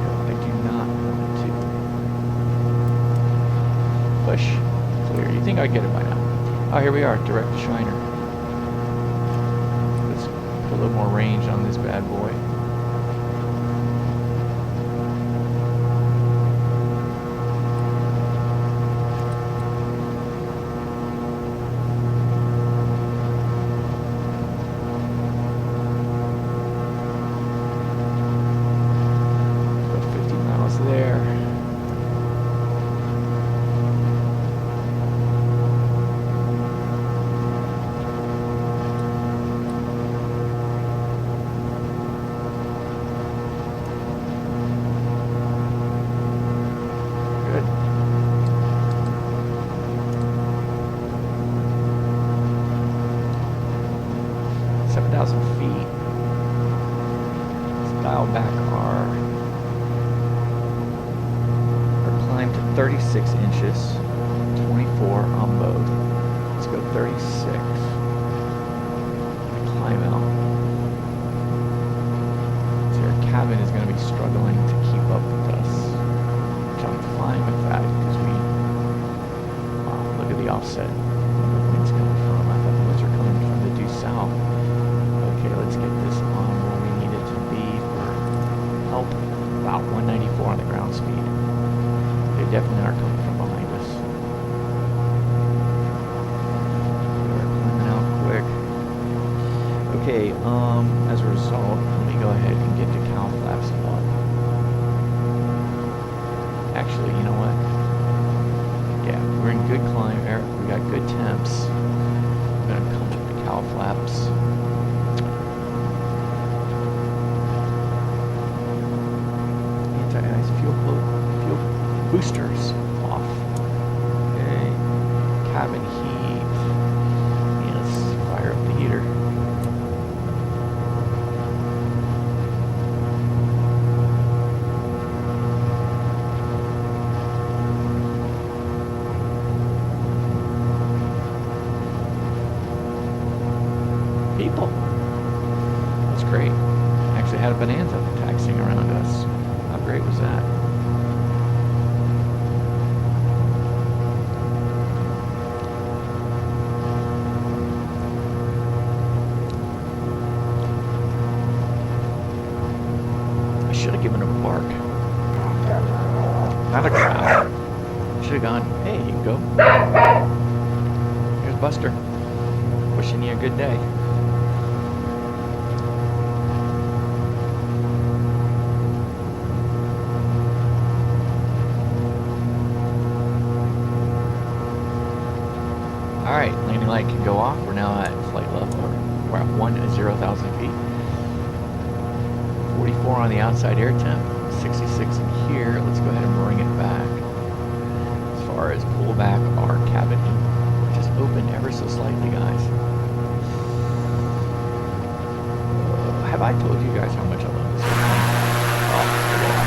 No, I do not want to. Push. Clear. You think I'd get it by now? Oh, here we are. Direct to Shiner. Let's put a little more range on this bad boy. About 50 miles there. Good. Seven 7,000 feet. Let's dial back our climb to 36 inches, 24 on both. Let's go 36. Climb out. So our cabin is going to be struggling to keep up with us, which I'm fine with that because we, look at the offset. Where the wind's coming from. I thought the winds were coming from the due south. Okay, let's get this on where we need it to be for help. About 194 on the ground speed. They definitely are coming from behind us. We're climbing out quick. Okay, as a result, let me go ahead and get the cow flaps up. Actually, you know what? Yeah, we're in good climb. We got good temps. I'm gonna come with the cow flaps. Anti-ice fuel boosters off. Okay, cabin heat. Yeah, let's fire up the heater. People. That's great. Actually had a bonanza taxiing around us. How great was that? I should have given him a bark. Not a growl. Should have gone, hey, you can go. Here's Buster. Wishing you a good day. Alright, landing light can go off. We're now at flight level. We're at 10,000 feet. 44 on the outside air temp. 66 in here. Let's go ahead and bring it back. As far as pull back our cabin heat, which is open ever so slightly, guys. Have I told you guys how much I love this airplane? Oh, forget it.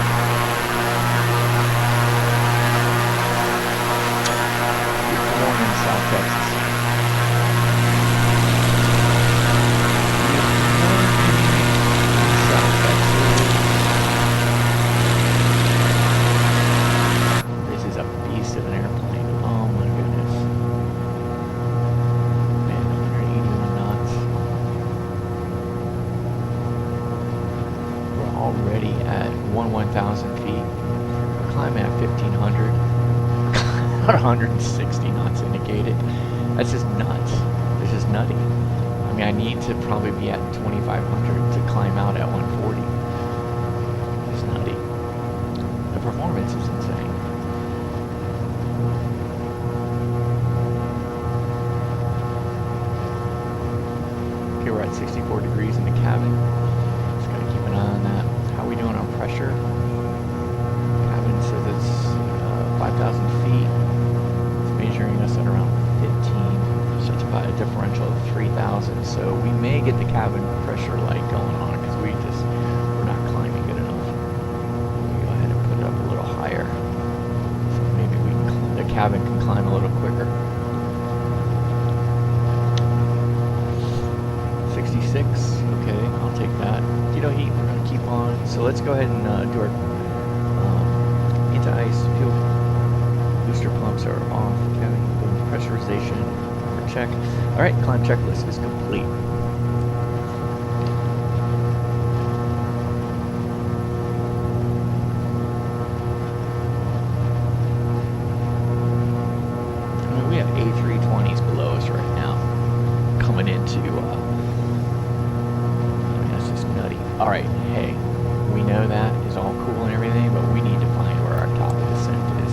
Good morning, South Texas. This is a beast of an airplane. Oh my goodness. Man, 181 knots. We're already at 1,000 feet. We're climbing at 1,500. about 160 knots indicated. That's just nuts. It's just nutty. I mean, I need to probably be at 2,500 to climb out at 140. It's nutty. The performance is insane. Okay, we're at 64 degrees in the cabin. Just gotta keep an eye on that. How are we doing on pressure? Cabin says it's 5,000 feet. It's measuring us at around 15. So it's about a differential of 3,000. So we may get the cabin pressure light going on because we're not climbing good enough. We'll go ahead and put it up a little higher. So maybe the cabin can climb a little quicker. 66, okay, I'll take that. Keto heat, we're going to keep on. So let's go ahead and do our anti-ice fuel booster pumps are off. Cabin pressurization, check. All right, climb checklist is complete. I mean, we have A320s below us right now, coming into. All right, hey, we know that is all cool and everything, but we need to find where our top of descent is.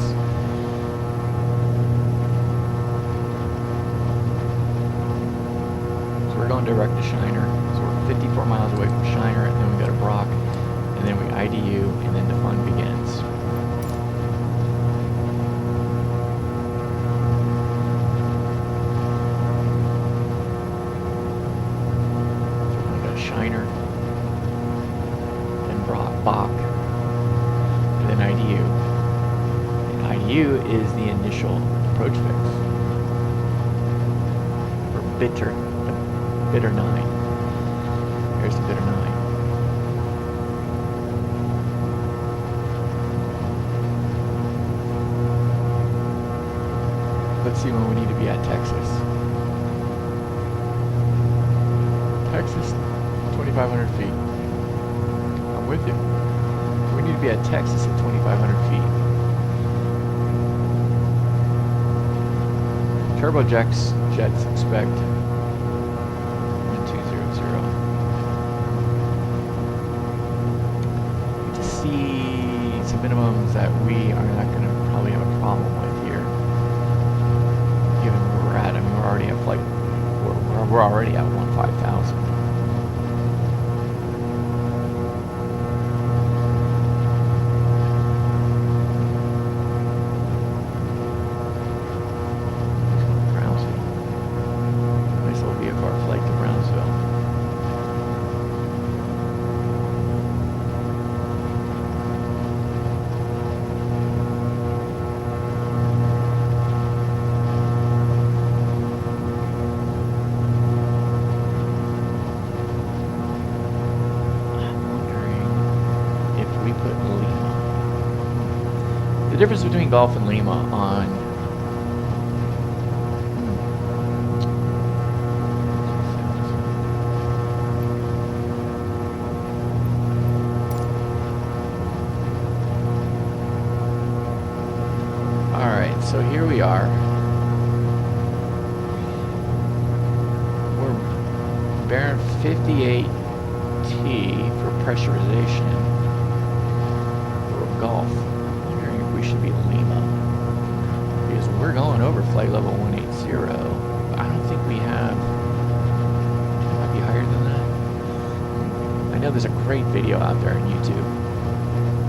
So we're going direct to Shiner. So we're 54 miles away from Shiner, and then we go to Brock, and then we IDU, and then the fun begins. So we're going to go to Shiner. Bach, and then IDU. And IDU is the initial approach fix for bitter 9. Here's the bitter 9. Let's see when we need to be at Texas. Texas, 2,500 feet. I'm with you. We need to be at Texas at 2,500 feet. Turbojets expect 1200. To see some minimums that we are not going to probably have a problem with here, given where we're at. I mean, we're already at flight. We're already at 15,000. The difference between Gulf and Lima on Alright, so here we are. We're Baron 58T for pressurization for Gulf. Should be Lima, because we're going over flight level 180. I don't think we have. It might be higher than that. I know there's a great video out there on YouTube.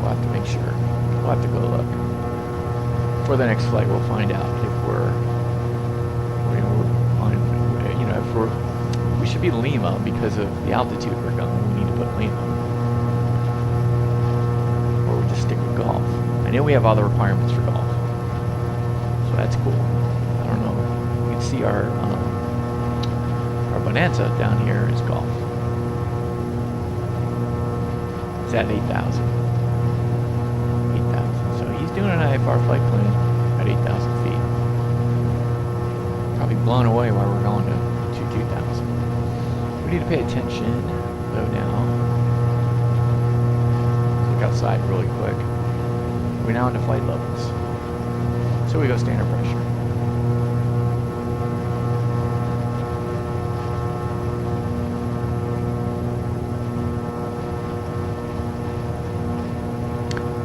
We'll have to make sure. We'll have to go look. For the next flight, we'll find out if we're on. You know, if we should be Lima because of the altitude we're going. We need to put Lima, or we just stick with Gulf. I know we have all the requirements for Gulf, so that's cool. I don't know. You can see our Bonanza down here is Gulf. It's at 8,000. 8,000. So he's doing an IFR flight plan at 8,000 feet. Probably blown away while we're going to 2,000. We need to pay attention. Low down. Look outside really quick. We're now into flight levels. So So we go standard pressure.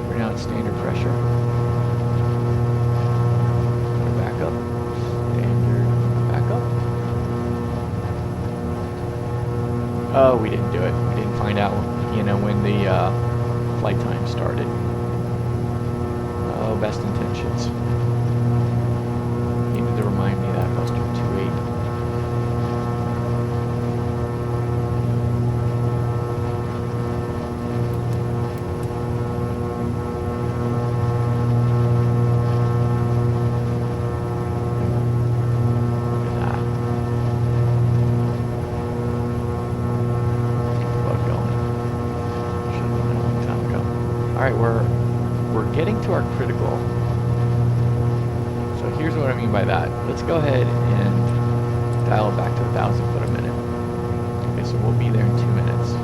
We're now at standard pressure. Back up. Standard. Back up. Oh, we didn't do it. We didn't find out, you know, when the flight time started. Oh, best intentions. Needed to remind me that Buster 28. We're getting to our critical. So here's what I mean by that. Let's go ahead and dial it back to 1,000 foot a minute. Okay, so we'll be there in 2 minutes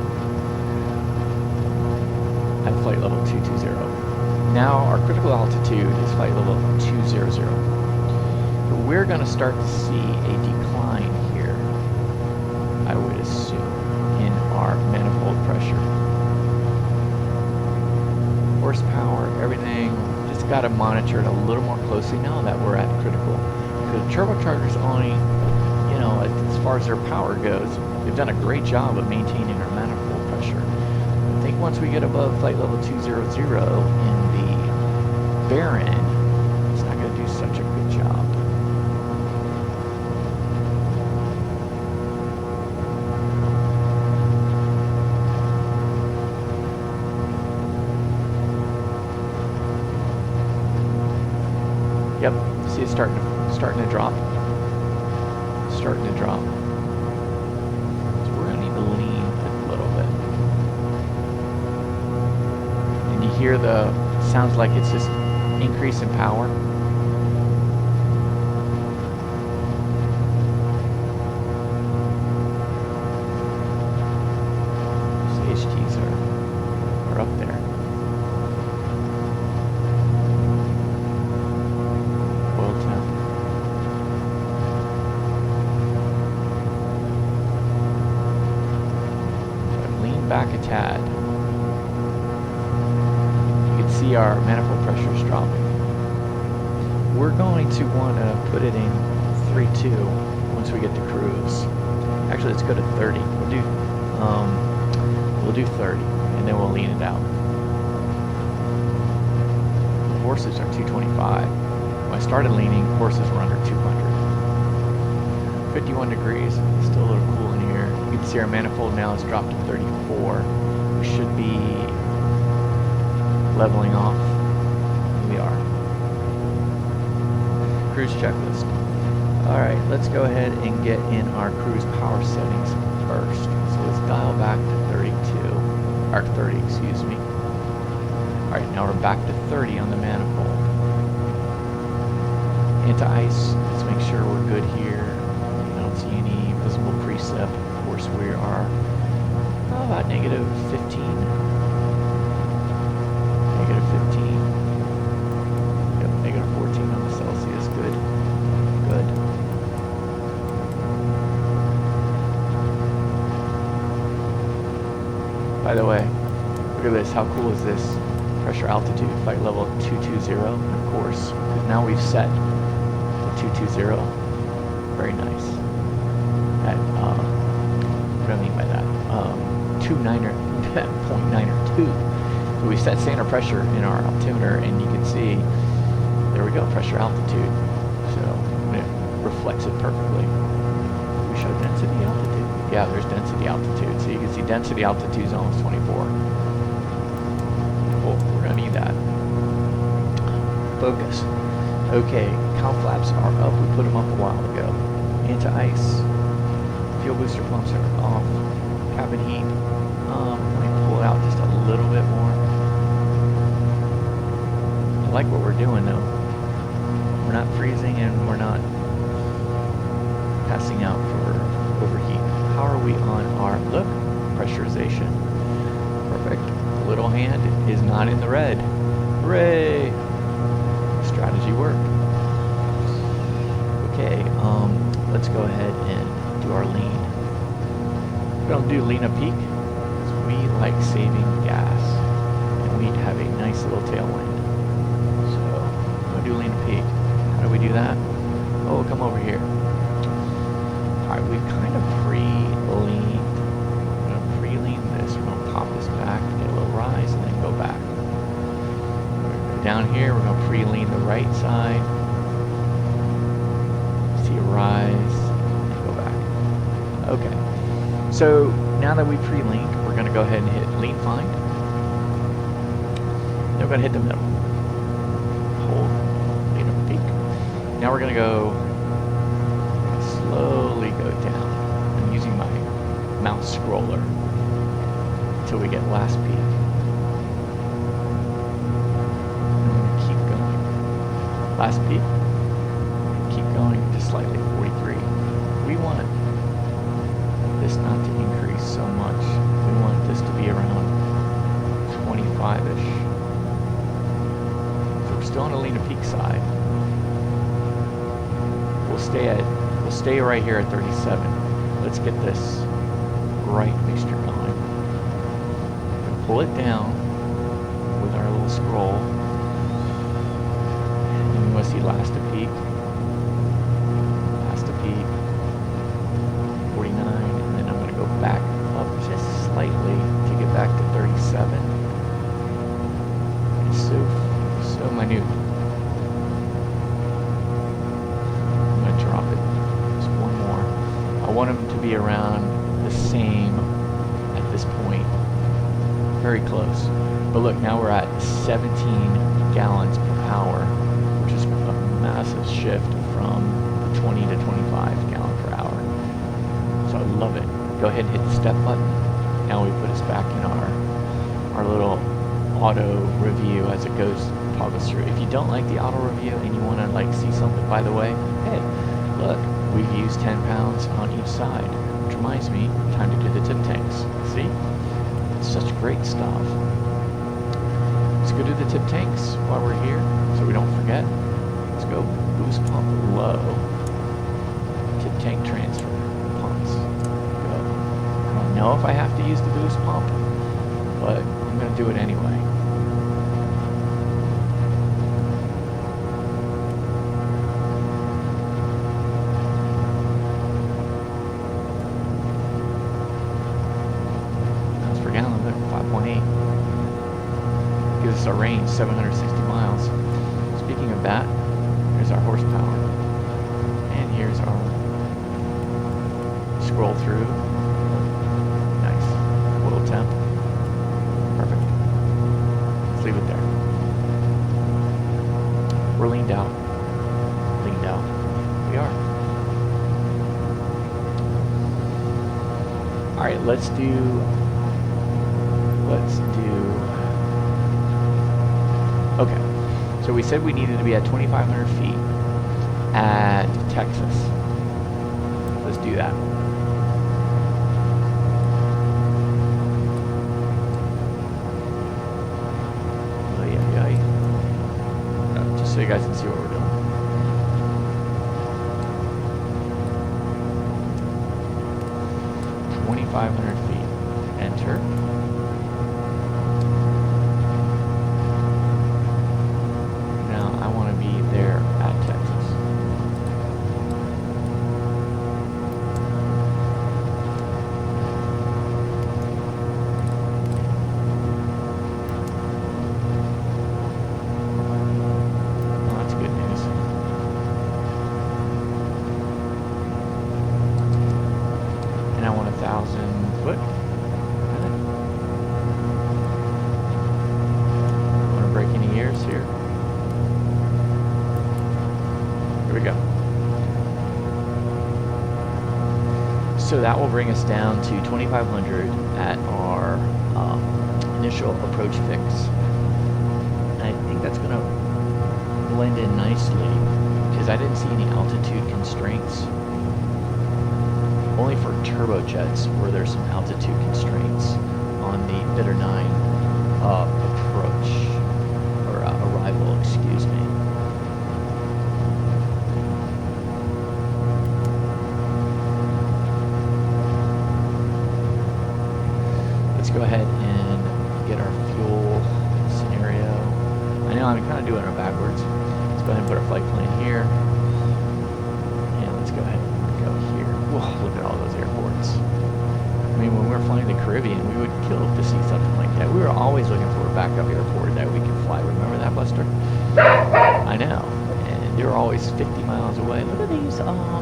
at flight level 220. Now our critical altitude is flight level 200. But we're going to start to see a decline here, I would assume, in our manifold pressure. Horsepower, everything, just got to monitor it a little more closely now that we're at critical. Because turbochargers only, you know, as far as their power goes, they've done a great job of maintaining our manifold pressure. I think once we get above flight level 200 in the Baron, it's not going to do such a good job. Yep, see it's starting to drop. Starting to drop. So we're gonna need to lean a little bit. And you hear the sounds like it's just increase in power. These HTs are up there. Back a tad. You can see our manifold pressure is dropping. We're going to want to put it in 3.2 once we get to cruise. Actually, let's go to 30. We'll do 30, and then we'll lean it out. The horses are 225. When I started leaning, horses were under 200. 51 degrees, still a little cool in here. You can see our manifold now has dropped to 34. We should be leveling off. Here we are. Cruise checklist. Alright, let's go ahead and get in our cruise power settings first. So let's dial back to 32. Or 30, excuse me. Alright, now we're back to 30 on the manifold. Anti-ice, let's make sure we're good here. See any visible precip. Of course we are about negative 15. Negative 15. Yep, negative 14 on the Celsius. Good. Good. By the way, look at this. How cool is this? Pressure altitude, flight level 220. Of course, because now we've set the 220. Very nice. At, what do I mean by that? 0.902. So we set standard pressure in our altimeter, and you can see, there we go, pressure altitude. So it reflects it perfectly. We show density altitude. Yeah, there's density altitude. So you can see density altitude is almost 24. Cool, we're gonna need that. Focus. Okay, cowl flaps are up. We put them up a while ago. Anti-ice. Fuel booster pumps are off. Cabin heat. Let me pull it out just a little bit more. I like what we're doing though. We're not freezing and we're not passing out for overheat. How are we on our look? Pressurization. Perfect. The little hand is not in the red. Hooray! Strategy. technology work. Okay, let's go ahead and do our lean. We don't do lean a peak because we like saving gas and we have a nice little tailwind. So we're going to do lean a peak. How do we do that? Oh, come over here. Alright, we kind of pre-lean. We're going to pre-lean this. We're going to pop this back, get a little rise, and then go back. We're going to go down here. We're going to pre-lean the right side. See a rise, and go back. Okay. So now that we pre-leaned, we're going to go ahead and hit lean find. Then we're going to hit the middle. Hold, lean up peak. Now we're going to go slowly go down. I'm using my mouse scroller until we get last peak. And we're going to keep going. Last peak. Keep going just slightly, 43. We want this not to increase so much. We want this to be around 25-ish. So we're still on a lean to peak side. We'll stay right here at 37. Let's get this right mixture going. We'll pull it down with our little scroll. And we want to see last to peak. Last to peak. 49. And then I'm going to go back up just slightly to get back to 37. It's so minute. Drop it. Just one more. I want them to be around the same at this point. Very close. But look, now we're at 17 gallons per hour, which is a massive shift from the 20 to 25 gallon per hour. So I love it. Go ahead and hit the step button. Now we put us back in our little auto review as it goes, toggles through. If you don't like the auto review and you want to like see something, by the way, hey, look, we've used 10 pounds on each side, which reminds me, time to do the tip tanks. See? It's such great stuff. Let's go do the tip tanks while we're here, so we don't forget. Let's go boost pump low. Tip tank transfer. Pumps. Go. I don't know if I have to use the boost pump, but I'm going to do it anyway. Our range, 760 miles. Speaking of that, here's our horsepower. And here's our scroll through. Nice. Little temp. Perfect. Let's leave it there. We're leaned out. Leaned out. We are. Alright, let's do okay, so we said we needed to be at 2,500 feet at Texas. Let's do that. Just so you guys can see what we're doing. feet. Enter. So that will bring us down to 2,500 at our initial approach fix. And I think that's going to blend in nicely because I didn't see any altitude constraints. Only for turbojets were there some altitude constraints on the Bitter 9 approach, or arrival, excuse me. flight plan here. And let's go ahead and go here. Whoa, look at all those airports. I mean, when we were flying the Caribbean, we would kill to see something like that. We were always looking for a backup airport that we could fly. Remember that, Buster? I know. And they were always 50 miles away. Look at these, are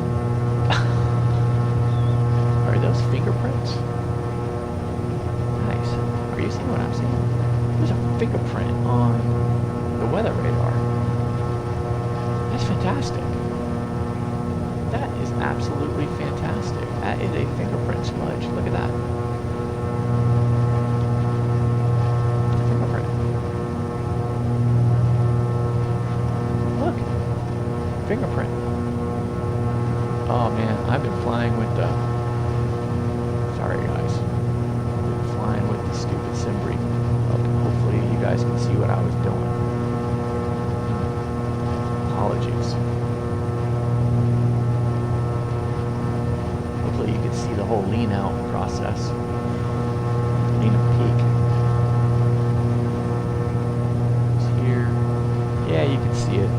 those fingerprints? Nice. Are you seeing what I'm seeing? There's a fingerprint on the weather radar. That's fantastic. That is absolutely fantastic. That is a fingerprint smudge. Look at that. Fingerprint. Look. Fingerprint. Oh man, I've been flying with the... Sorry guys. I've been flying with the stupid sim brief. Hopefully you guys can see what I was doing. Apologies. Hopefully you can see the whole lean out process. Lean up peak. It's here. Yeah, you can see it.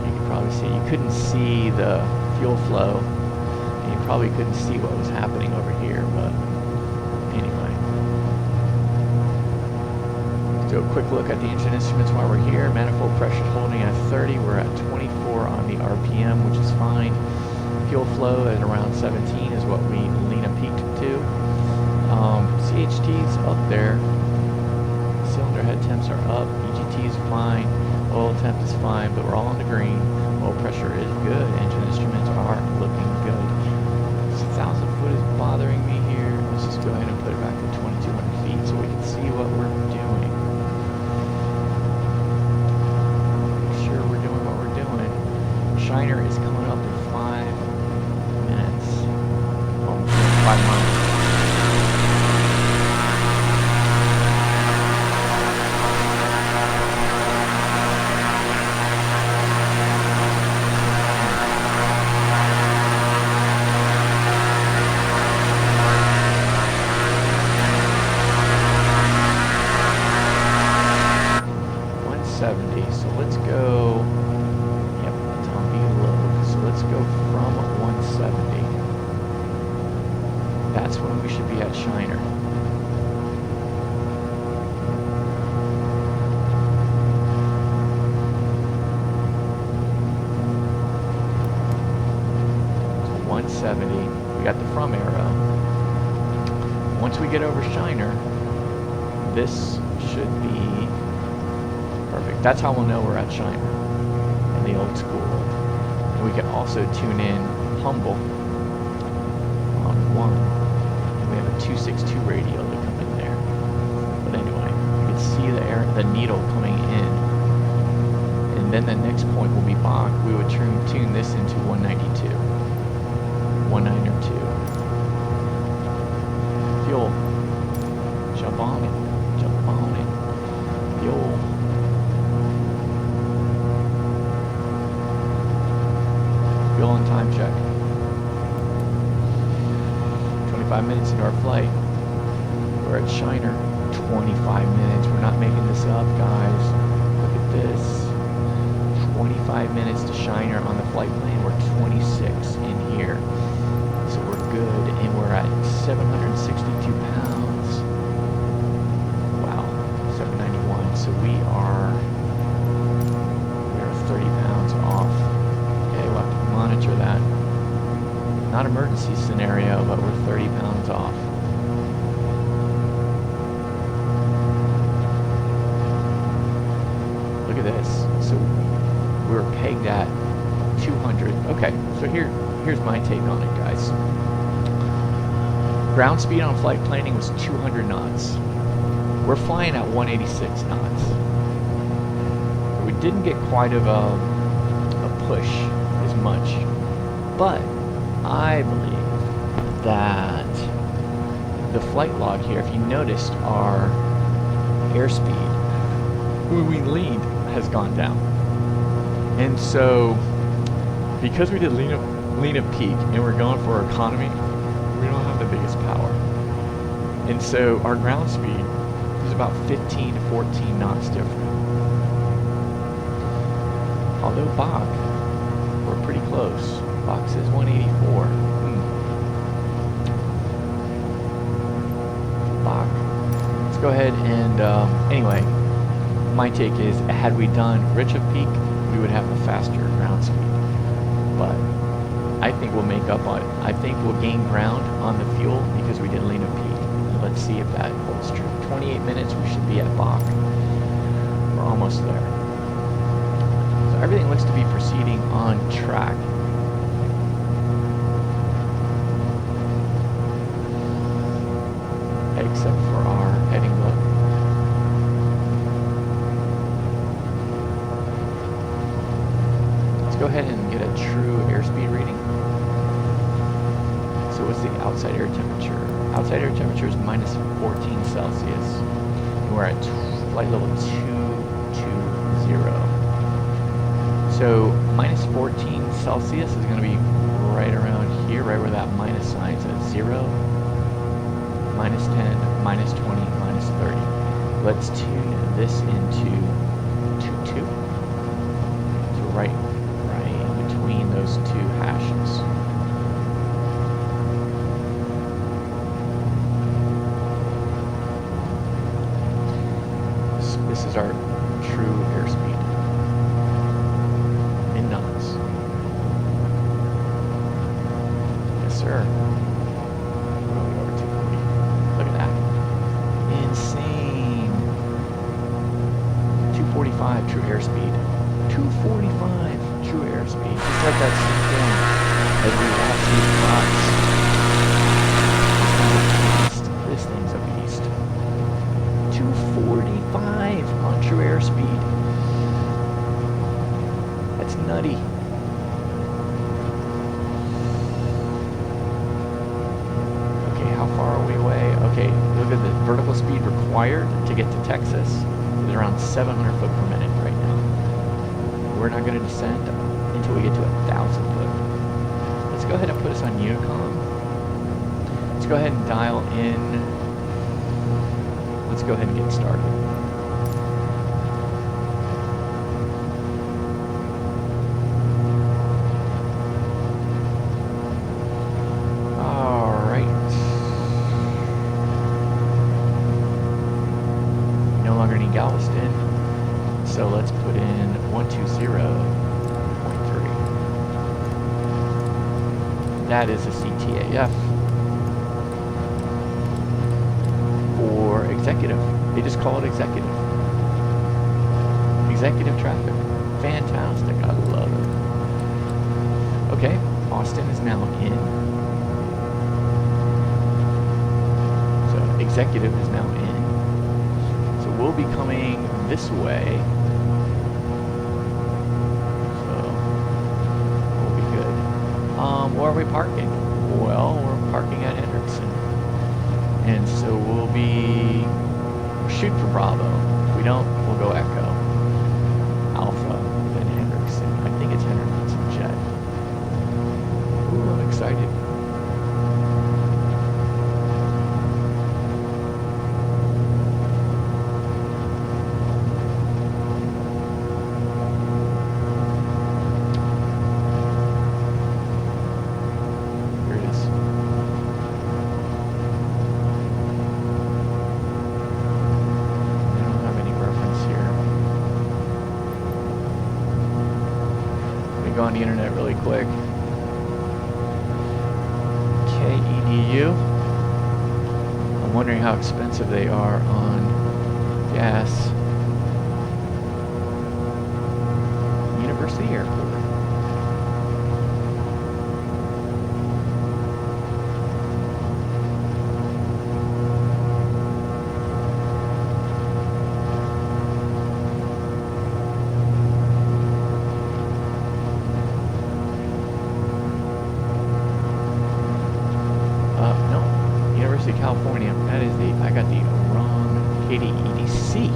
You can probably see it. You couldn't see the fuel flow. And you probably couldn't see what was happening over here, but anyway. Do a quick look at the engine instruments while we're here. Manifold pressure holding at 30. We're at 24 on the RPM, which is fine. Fuel flow at around 17 is what we lean a peak to. CHT's up there. Cylinder head temps are up. EGT is fine. Oil temp is fine, but we're all on the green. Oil pressure is good. Engine instruments are looking good. This 1,000 foot is bothering me here. Let's just go ahead and put it back to 2,200 feet so we can see what we're doing. Make sure we're doing what we're doing. Shiner is coming up in 5 minutes. 5 miles. So let's go, yep, it's on below. So let's go from 170. That's when we should be at Shiner. So 170, we got the from arrow. Once we get over Shiner, this should be perfect. That's how we'll know we're at Shiner in the old school. And we can also tune in Humble on 1. And we have a 262 radio to come in there. But anyway, you can see the needle coming in. And then the next point will be Bach. We would tune this into 192. 192. Fuel. Jump on it. Jump on it. Fuel. Fuel and time check. 25 minutes into our flight. We're at Shiner. 25 minutes. We're not making this up, guys. Look at this. 25 minutes to Shiner on the flight plan. We're 26 in here. So we're good. And we're at 762 pounds. Wow. 791. So we are 30 pounds off. Okay, we'll have to monitor that. Not emergency scenario, but we're 30 pounds off. Look at this. So we were pegged at 200. Okay, so here's my take on it, guys. Ground speed on flight planning was 200 knots. We're flying at 186 knots. We didn't get quite of a push as much, but I believe that the flight log here, if you noticed, our airspeed when we leaned has gone down. And so because we did lean up peak and we're going for economy, we don't have the biggest power. And so our ground speed is about 15 to 14 knots different. Although Bach, we're pretty close. Bach says 184. Bach. Let's go ahead and, anyway, my take is, had we done rich of peak, we would have a faster ground speed. But I think we'll make up on it. I think we'll gain ground on the fuel because we did lean of peak. Let's see if that holds true. 28 minutes, we should be at Bach. We're almost there. So everything looks to be proceeding on track. Except for our heading look. Let's go ahead and get a true airspeed reading. So what's the outside air temperature? Outside air temperature is minus 14 Celsius. And we're at flight level 220. So minus 14 Celsius is going to be right around here, right where that minus sign says 0. Minus 10, minus 20, minus 30. Let's tune this into 22. So right in between those two hashes. This is our true airspeed in knots. Yes, sir. Look at that. Insane. 245 true airspeed. 245 true airspeed. Just like that same thing as we watch these clocks. This thing's a beast. 245 on true airspeed. That's nutty. How far are we away? Okay, look at the vertical speed required to get to Texas. It's around 700 foot per minute right now. We're not going to descend until we get to 1,000 foot. Let's go ahead and put us on Unicom. Let's go ahead and dial in. Let's go ahead and get started. Galveston. So let's put in 120.3. That is a CTAF for executive. They just call it executive. Executive traffic. Fantastic. I love it. Okay, Austin is now in. So executive is now in. We'll be coming this way, so we'll be good. Where are we parking? Well, we're parking at Hendrickson, and so we'll shoot for Bravo. If we don't, we'll go Echo, Alpha, then Hendrickson. I think it's Hendrickson Jet. Ooh, I'm excited. Go on the internet really quick. KEDU. I'm wondering how expensive they are on gas. University Airport. California. That is I got the wrong KDEDC.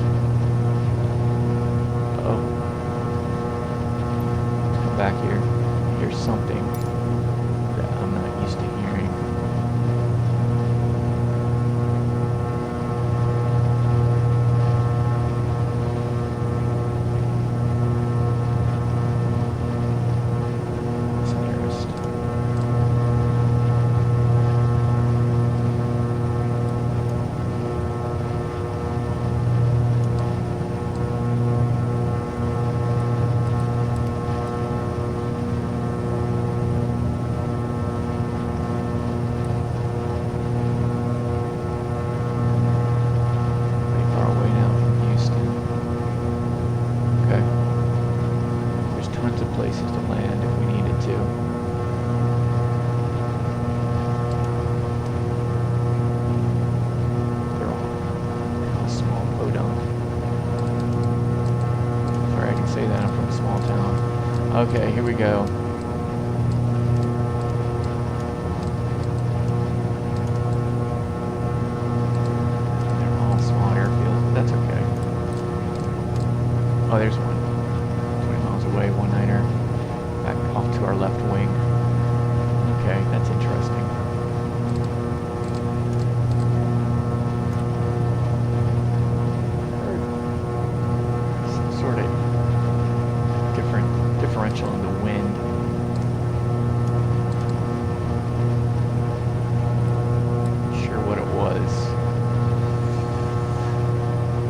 Uh-oh. Let's come back here. Here's something that I'm not used to hearing. Okay, here we go. They're all small airfields, but that's okay. Oh, there's one. 20 miles away, 1-9er. Back off to our left wing. Okay, that's interesting. Some sort of differential in the wind. Not sure what it was.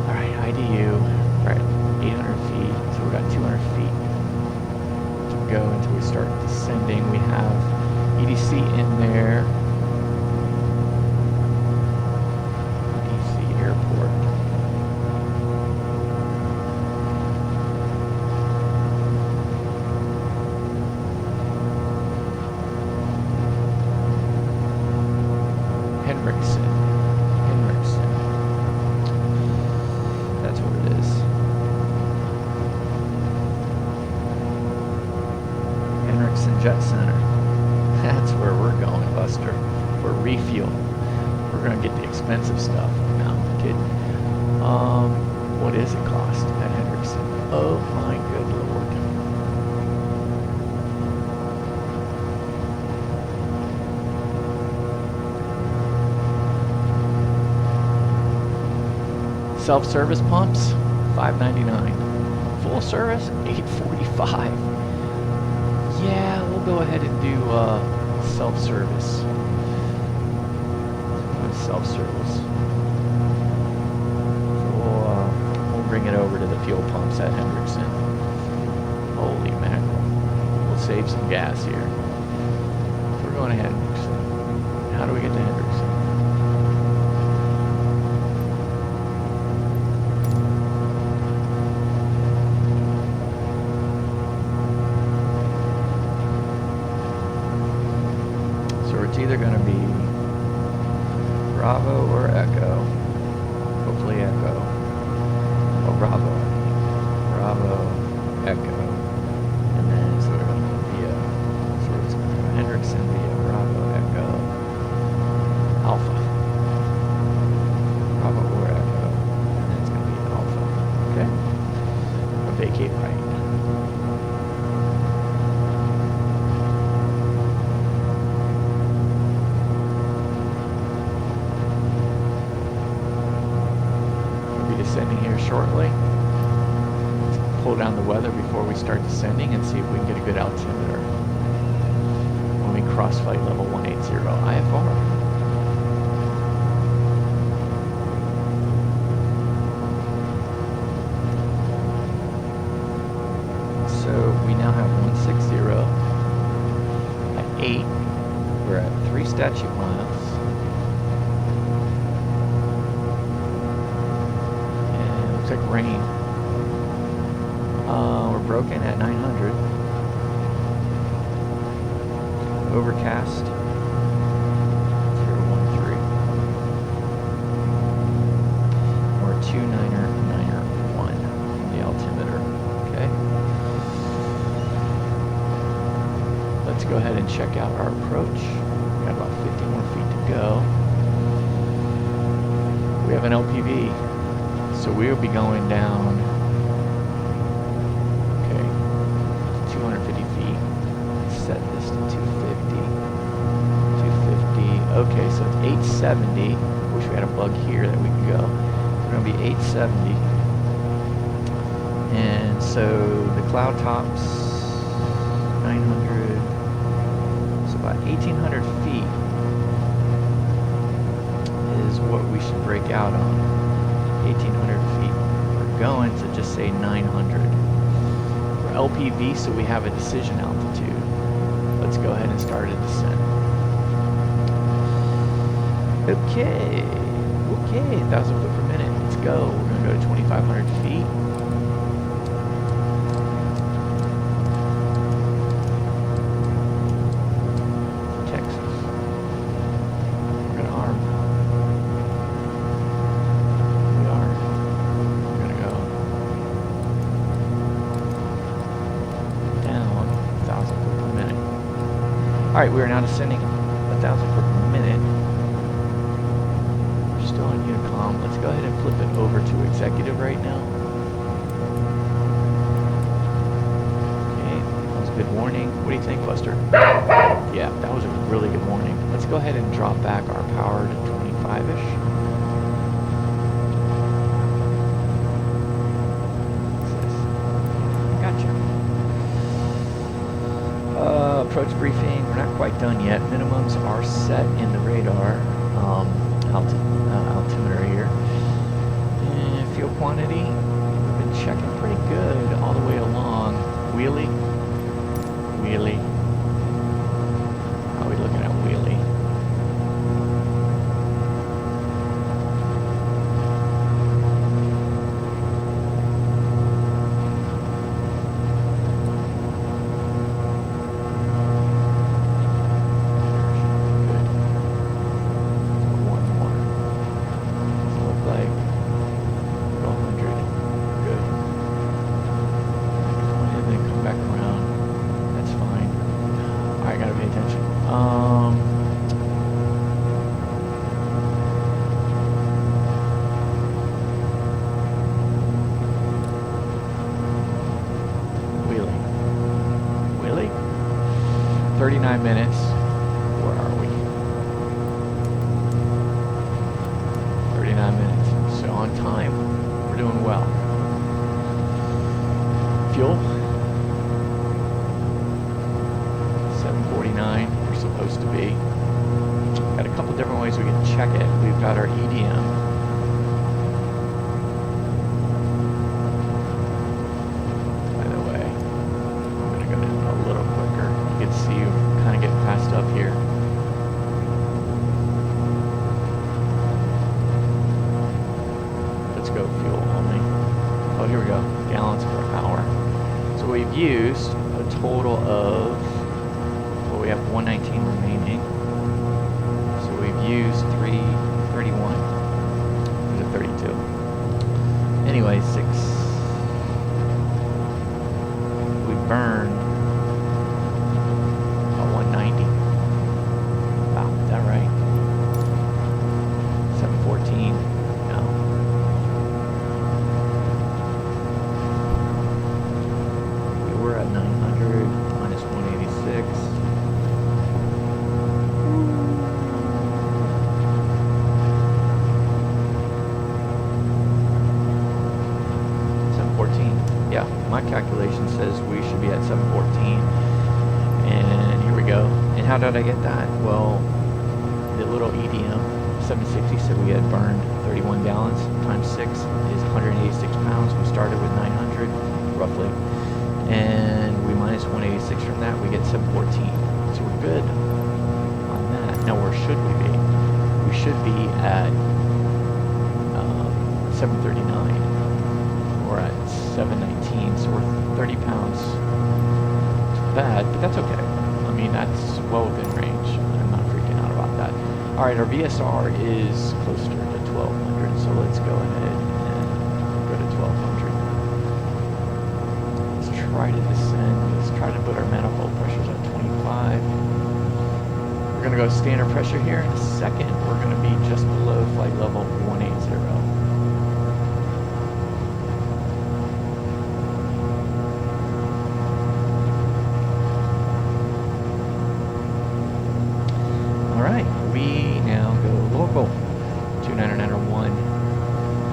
Alright, IDU. We're at 800 feet, so we got 200 feet to go until we start descending. We have EDC in there. EDC Airport. Henriksen. That's what it is. Henriksen Jet Center. That's where we're going, Buster. For refuel. We're gonna get the expensive stuff. No, I'm kidding. What does it cost at Henriksen? Oh my good lord. Self-service pumps, $5.99. Full service, $8.45. Yeah, we'll go ahead and do self-service. Self-service. So we'll bring it over to the fuel pumps at Henriksen. Holy mackerel. We'll save some gas here. So we're going to Henriksen. How do we get to Henriksen? It's either going to be Bravo or Echo. Hopefully Echo. Oh, Bravo. Bravo, Echo. And then so they're going to go via, so it's going to go Henriksen via Bravo, Echo, Alpha. Bravo or Echo. And then it's going to be Alpha. Okay? A vacate right. Descending here shortly. Let's pull down the weather before we start descending and see if we can get a good altimeter when we cross flight level 180 IFR. So we now have 160 at 8. We're at 3 statute miles. Like rain. We're broken at 900. Overcast. 013. We're 2.991 on the altimeter. Okay. Let's go ahead and check out our approach. We got about 50 more feet to go. We have an LPV. So we'll be going down, okay, 250 feet. Set this to 250. 250. Okay, so it's 870. Wish we had a bug here that we could go. We're going to be 870. And so the cloud tops, 900. So about 1,800 feet is what we should break out on. 1,800 feet. We're going to just say 900. We're LPV, so we have a decision altitude. Let's go ahead and start a descent. Okay. 1,000 foot per minute. Let's go. We're going to go to 2,500 feet. Alright, we are now descending 1,000 per minute. We're still on Unicom. Let's go ahead and flip it over to executive right now. Okay, that was a good warning. What do you think, Buster? Yeah, that was a really good warning. Let's go ahead and drop back our power to 25-ish. Approach briefing, we're not quite done yet. Minimums are set in the radar altimeter here. And fuel quantity, we've been checking pretty good all the way along. Wheelie. How are we looking at wheelie? Wheelie. 39 minutes. Where are we? 39 minutes. So on time. We're doing well. Fuel. 749. We're supposed to be. Got a couple different ways we can check it. We've got our EDM. By the way, I'm going to go down a little quicker. You can see you kind of getting passed up here. Let's go fuel only. Oh, here we go. Gallons per hour. So we've used a total of, well, we have 119 remaining. We've used 331. There's a 32. Anyway, 6. We burned a 190. Wow, is that right? 714. No. We were at 900 minus 186. 714. Yeah, my calculation says we should be at 714. And here we go. And how did I get that? Well, the little EDM 760 said we had burned 31 gallons times 6 is 186 pounds. We started with 900 roughly. And we minus 186 from that, we get 714. So we're good on that. Now where should we be? We should be at 739. We're at 719, so we're 30 pounds. It's bad, but that's okay. I mean, that's well within range. I'm not freaking out about that. All right, our VSR is closer to 1200, so let's go ahead and go to 1200. Let's try to descend. Let's try to put our manifold pressures at 25. We're going to go standard pressure here in a second. We're going to be just below flight level 180. Alright, we now go local. 29901.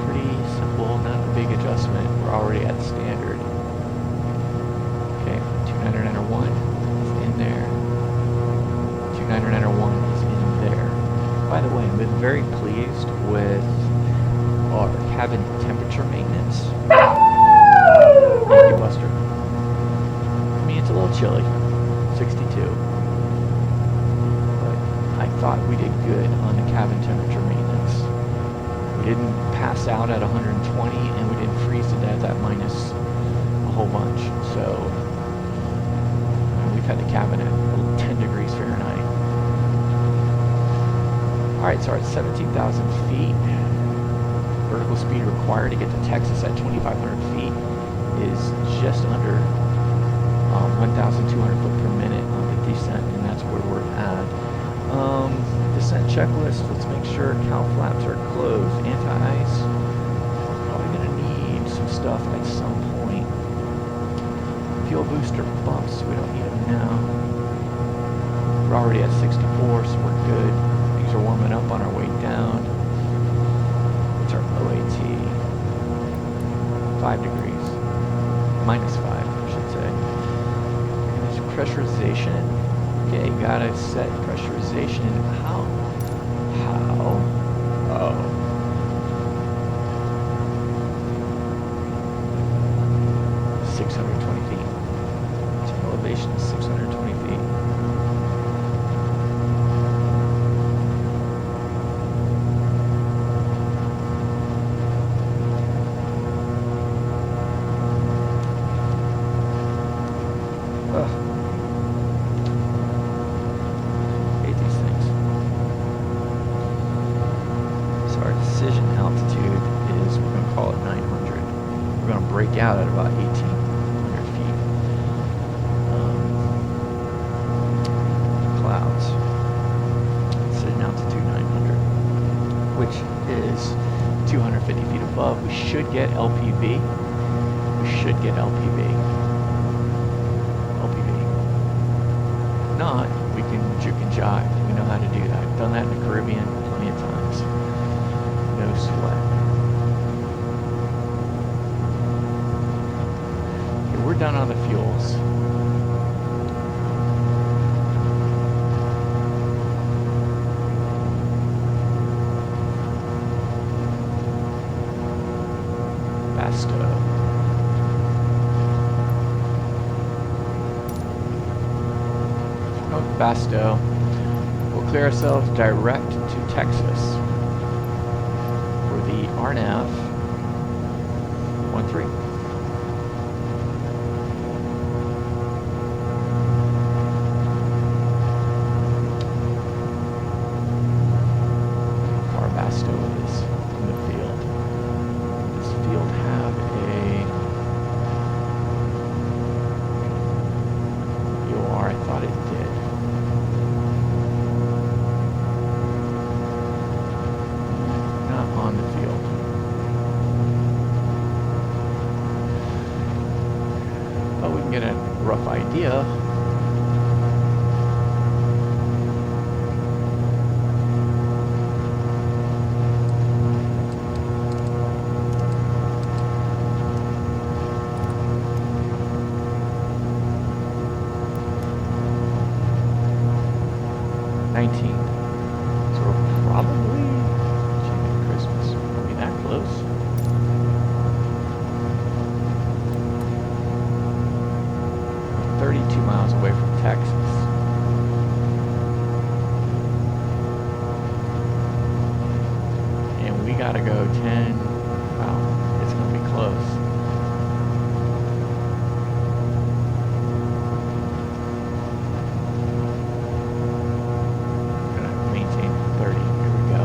Pretty simple, not a big adjustment. We're already at standard. Okay, 29901 is in there. 29901 is in there. By the way, I've been very pleased with our cabin temperature maintenance. Thank you, Buster. I mean, it's a little chilly. 62. I thought we did good on the cabin temperature maintenance. We didn't pass out at 120 and we didn't freeze to death at minus a whole bunch. So we've had the cabin at 10 degrees Fahrenheit. Alright, so we're at 17,000 feet. Vertical speed required to get to Texas at 2,500 feet is just under 1,200 foot per minute on the descent, and that's where we're descent checklist. Let's make sure cow flaps are closed. Anti-ice. Probably going to need some stuff at some point. Fuel booster bumps. We don't need them now. We're already at 64, so we're good. Things are warming up on our way down. What's our OAT? 5 degrees. -5, I should say. And there's pressurization. Okay, gotta set pressurization. How? Oh. 620 feet. Elevation is 620 feet. Out at about 1,800 feet. Clouds. Sitting altitude 900, which is 250 feet above. We should get LPV. If not, we can juke and jive. We know how to do that. I've done that in the Caribbean plenty of times. No sweat. We're done on the fuels. Basto. Basto. We'll clear ourselves direct to Texas for the RNAV 13. Idea. So we're probably Christmas. Are we that close? Miles away from Texas. And we gotta go 10. Wow, it's gonna be close. We're gonna maintain 30. Here we go.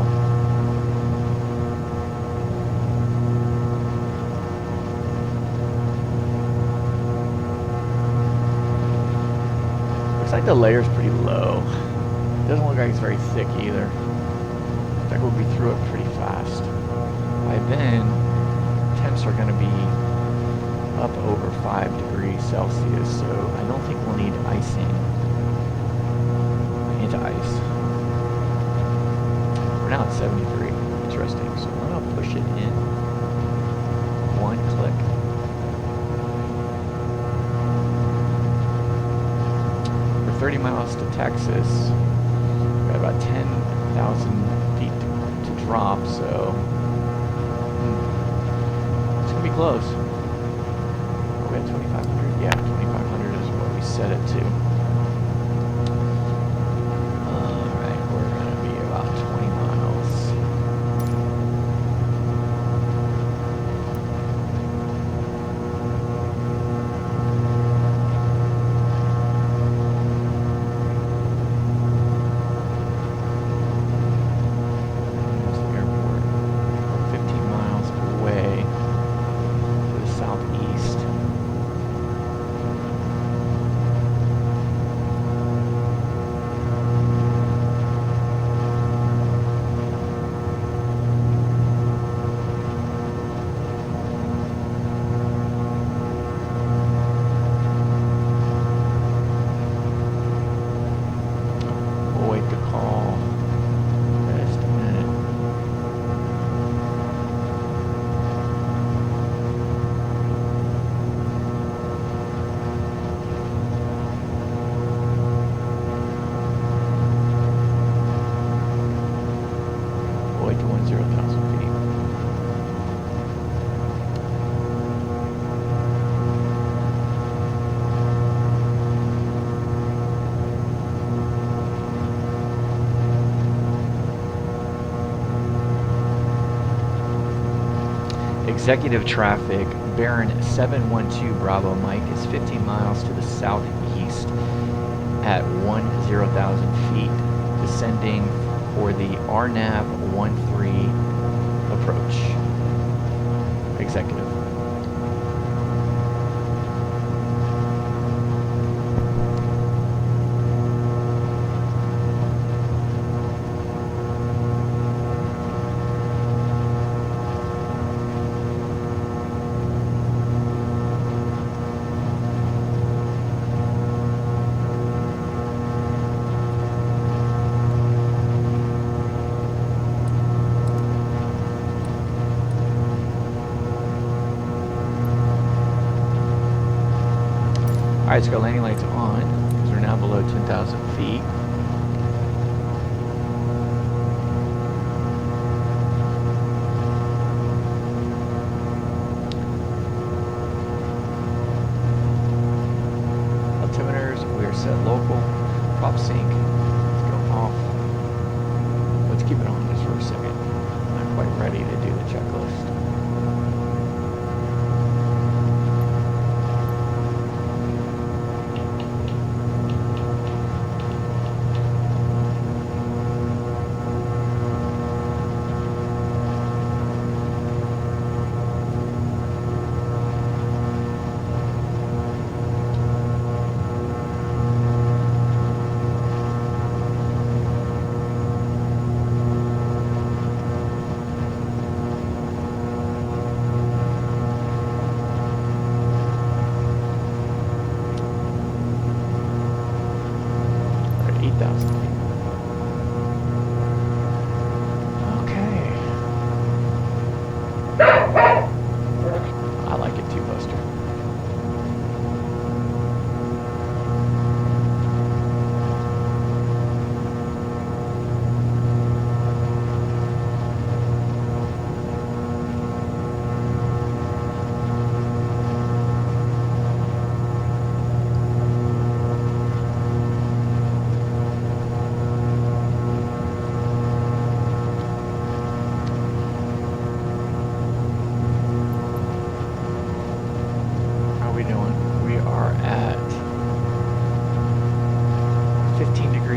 Like the layer's pretty low. It doesn't look like it's very thick either. Looks like we'll be through it pretty fast. By then, temps are going to be up over 5 degrees Celsius, so I don't think we'll need icing. Anti-ice. We're now at 73. Interesting. So I'm going to push it in. One click. 30 miles to Texas. We got about 10,000 feet to drop, so it's gonna be close. Are we at 2,500? Yeah, 2,500 is what we set it to. Alright, we're gonna be about 20 miles. Executive traffic, Baron 712 Bravo Mike is 15 miles to the southeast at 10,000 feet, descending for the RNAV 13 approach. Executive. Alright, let's go landing lights on, because we're now below 10,000 feet. Altimeters, we are set local. Prop sync, let's go off. Let's keep it on just for a second. I'm not quite ready to do the checklist.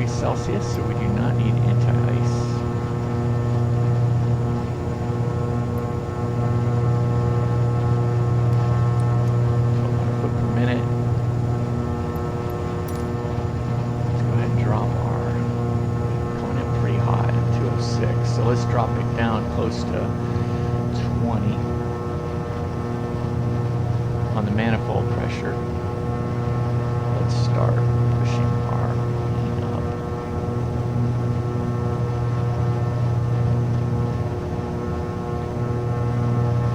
Celsius, so we do not need anti-ice. Foot per minute. Let's go ahead and drop our, coming in pretty hot at 206. So let's drop it down close to 20 on the manifold pressure. Let's start pushing our lean up.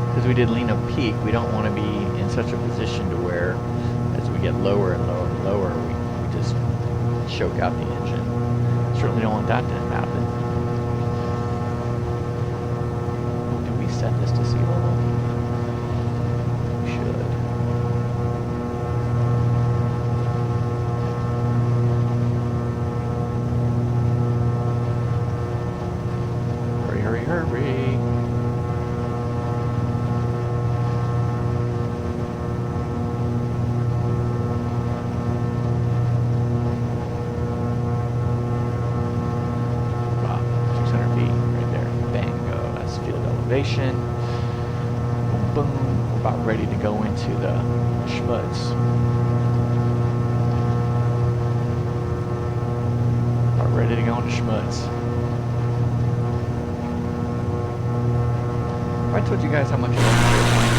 Because we did lean up peak, we don't want to be in such a position to where as we get lower and lower and lower, we just choke out the engine. Certainly don't want that to happen. Did we set this to sea level? We should. Hurry, hurry, hurry. Elevation. Boom, boom. We're about ready to go into the schmutz. About ready to go into schmutz. I told you guys how much I love the airplane.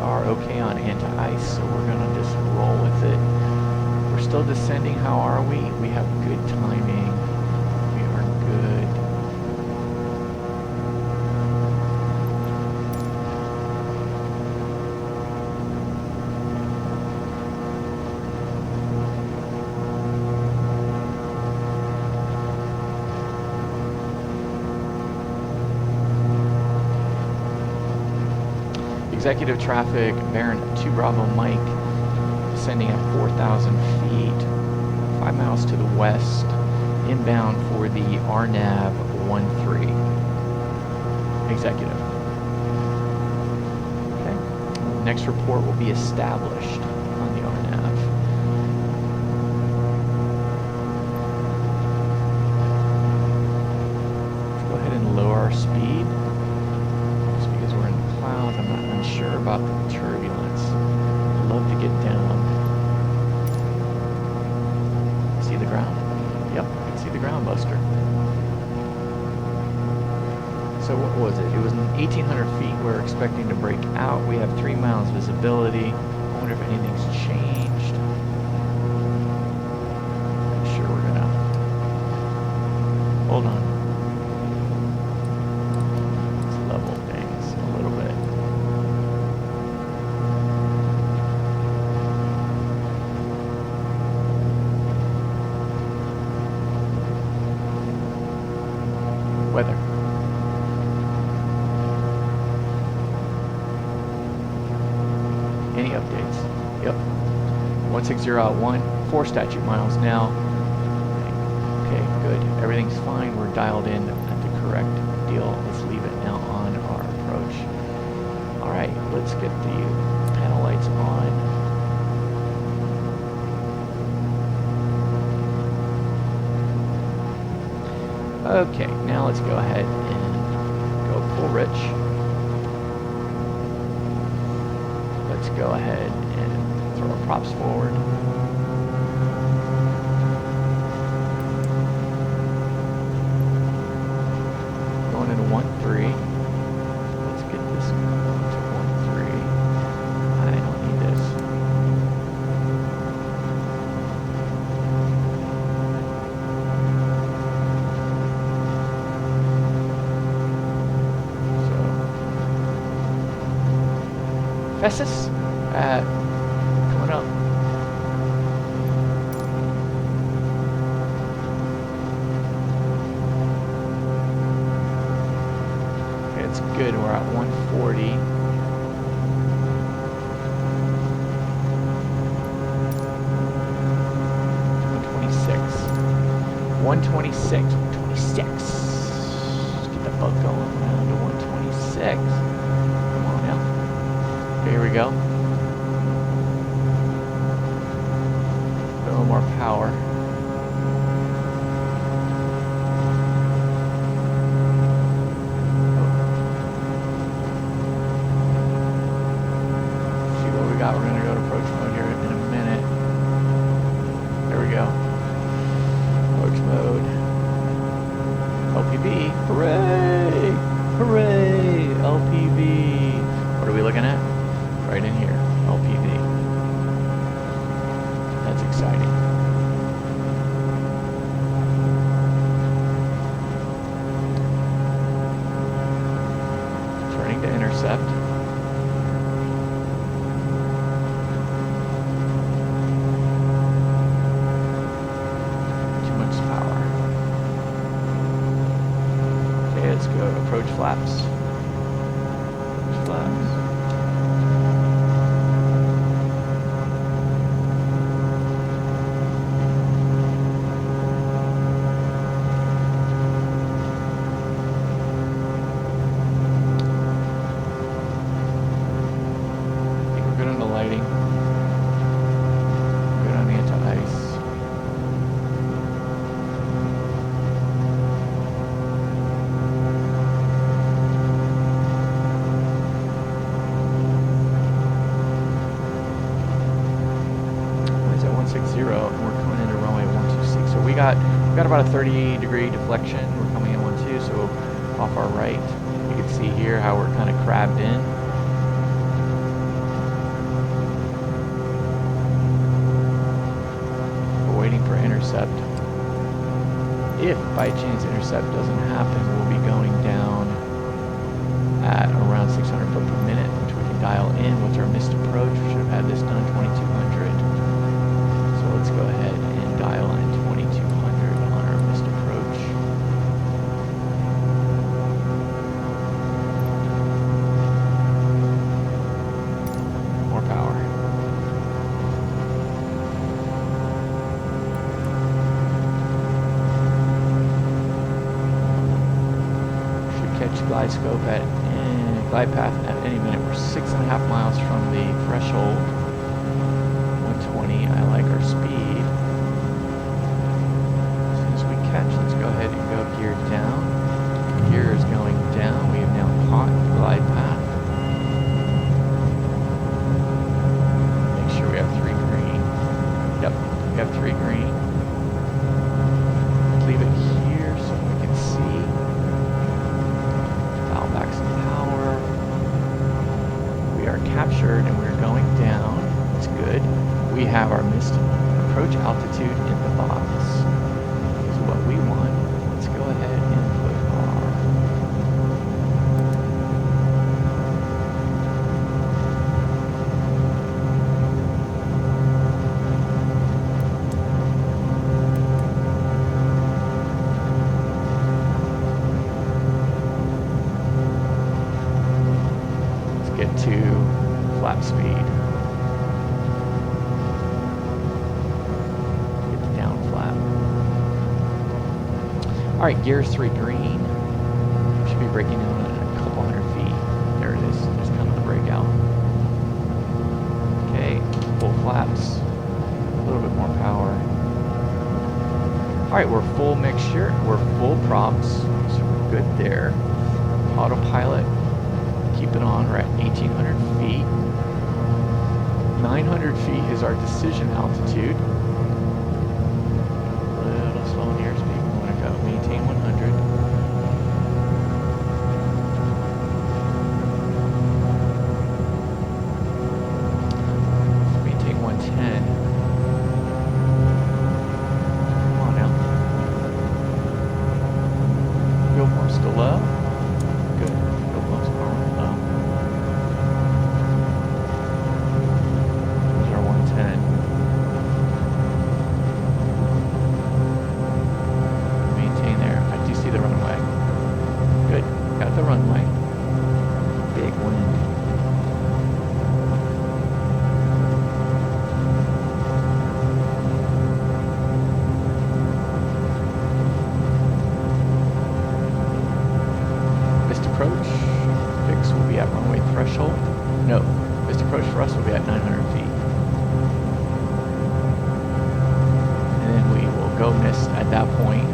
are okay on anti-ice, so we're gonna just roll with it. We're still descending. How are we? We have good timing. We are good. Executive traffic, Baron 2 Bravo Mike, descending at 4,000 feet, 5 miles to the west, inbound for the RNAV 13. Executive. Okay. Next report will be established on the RNAV. Let's go ahead and lower our speed. I'm not unsure about the turbulence. I'd love to get down. See the ground? Yep, I can see the ground, Buster. So what was it? It was 1,800 feet. We're expecting to break out. We have 3 miles visibility. I wonder if anything's changed. I'm sure we're gonna... Hold on. Let's level things a little bit. Weather. Any updates? Yep. 160.1, 4 statute miles now. Okay, good. Everything's fine. We're dialed in at the correct deal. Let's leave it now on our approach. All right, let's get the panel lights on. Okay, now let's go ahead and go full rich. Let's go ahead and throw our props forward. Going into 1-3. Let's get this going to 1-3. I don't need this. Festus, coming up. Okay, it's good. We're at 140. 126. 126. Let's get the bug going around to 126. Come on now. Here we go. A little more power. See what we got. We're going to go to approach mode here in a minute. There we go. Approach mode. LPV. Hooray! Hooray! LPV. What are we looking at? Right in here, LPV. That's exciting. Turning to intercept. Too much power. Okay, let's go approach flaps. Approach flaps. Got about a 30-degree deflection. We're coming in 1-2, so off our right. You can see here how we're kind of crabbed in. if by chance intercept doesn't happen, we'll be going down at around 600 foot per minute, which we can dial in with our missed approach. We should have had this done 2200. So let's go ahead and dial in 2200 on our missed approach. More power. Glide scope at glide path at any minute. We're 6.5 miles from the threshold. 120. I like our speed. As soon as we catch, let's go ahead and go gear down. Gear is going down. We have now caught the glide path. Make sure we have 3 green. Yep, we have 3 green. Leave it here so we can see. Back some power. We are captured and we're going down. That's good. We have our missed approach altitude in the box. This is what we want. Let's go ahead and put to flap speed. Get the down flap. Alright, gears 3 green. Should be breaking in a couple hundred feet. There it is. There's kind of the breakout. Okay, full flaps. A little bit more power. Alright, we're full mixture. We're full props. So we're good there. Autopilot. Keep it on. We're at 1,800 feet. 900 feet is our decision altitude. A little slow in the airspeed. We want to go maintain 100. Maintain 110. Come on now. Fuel pump still low. Good. Fuel pump's low. Maintain there. I do see the runway. Good. Got the runway. Big wind. Missed approach. Fix will be at runway threshold. No. Missed approach for us will be at 900 feet. Go missed at that point.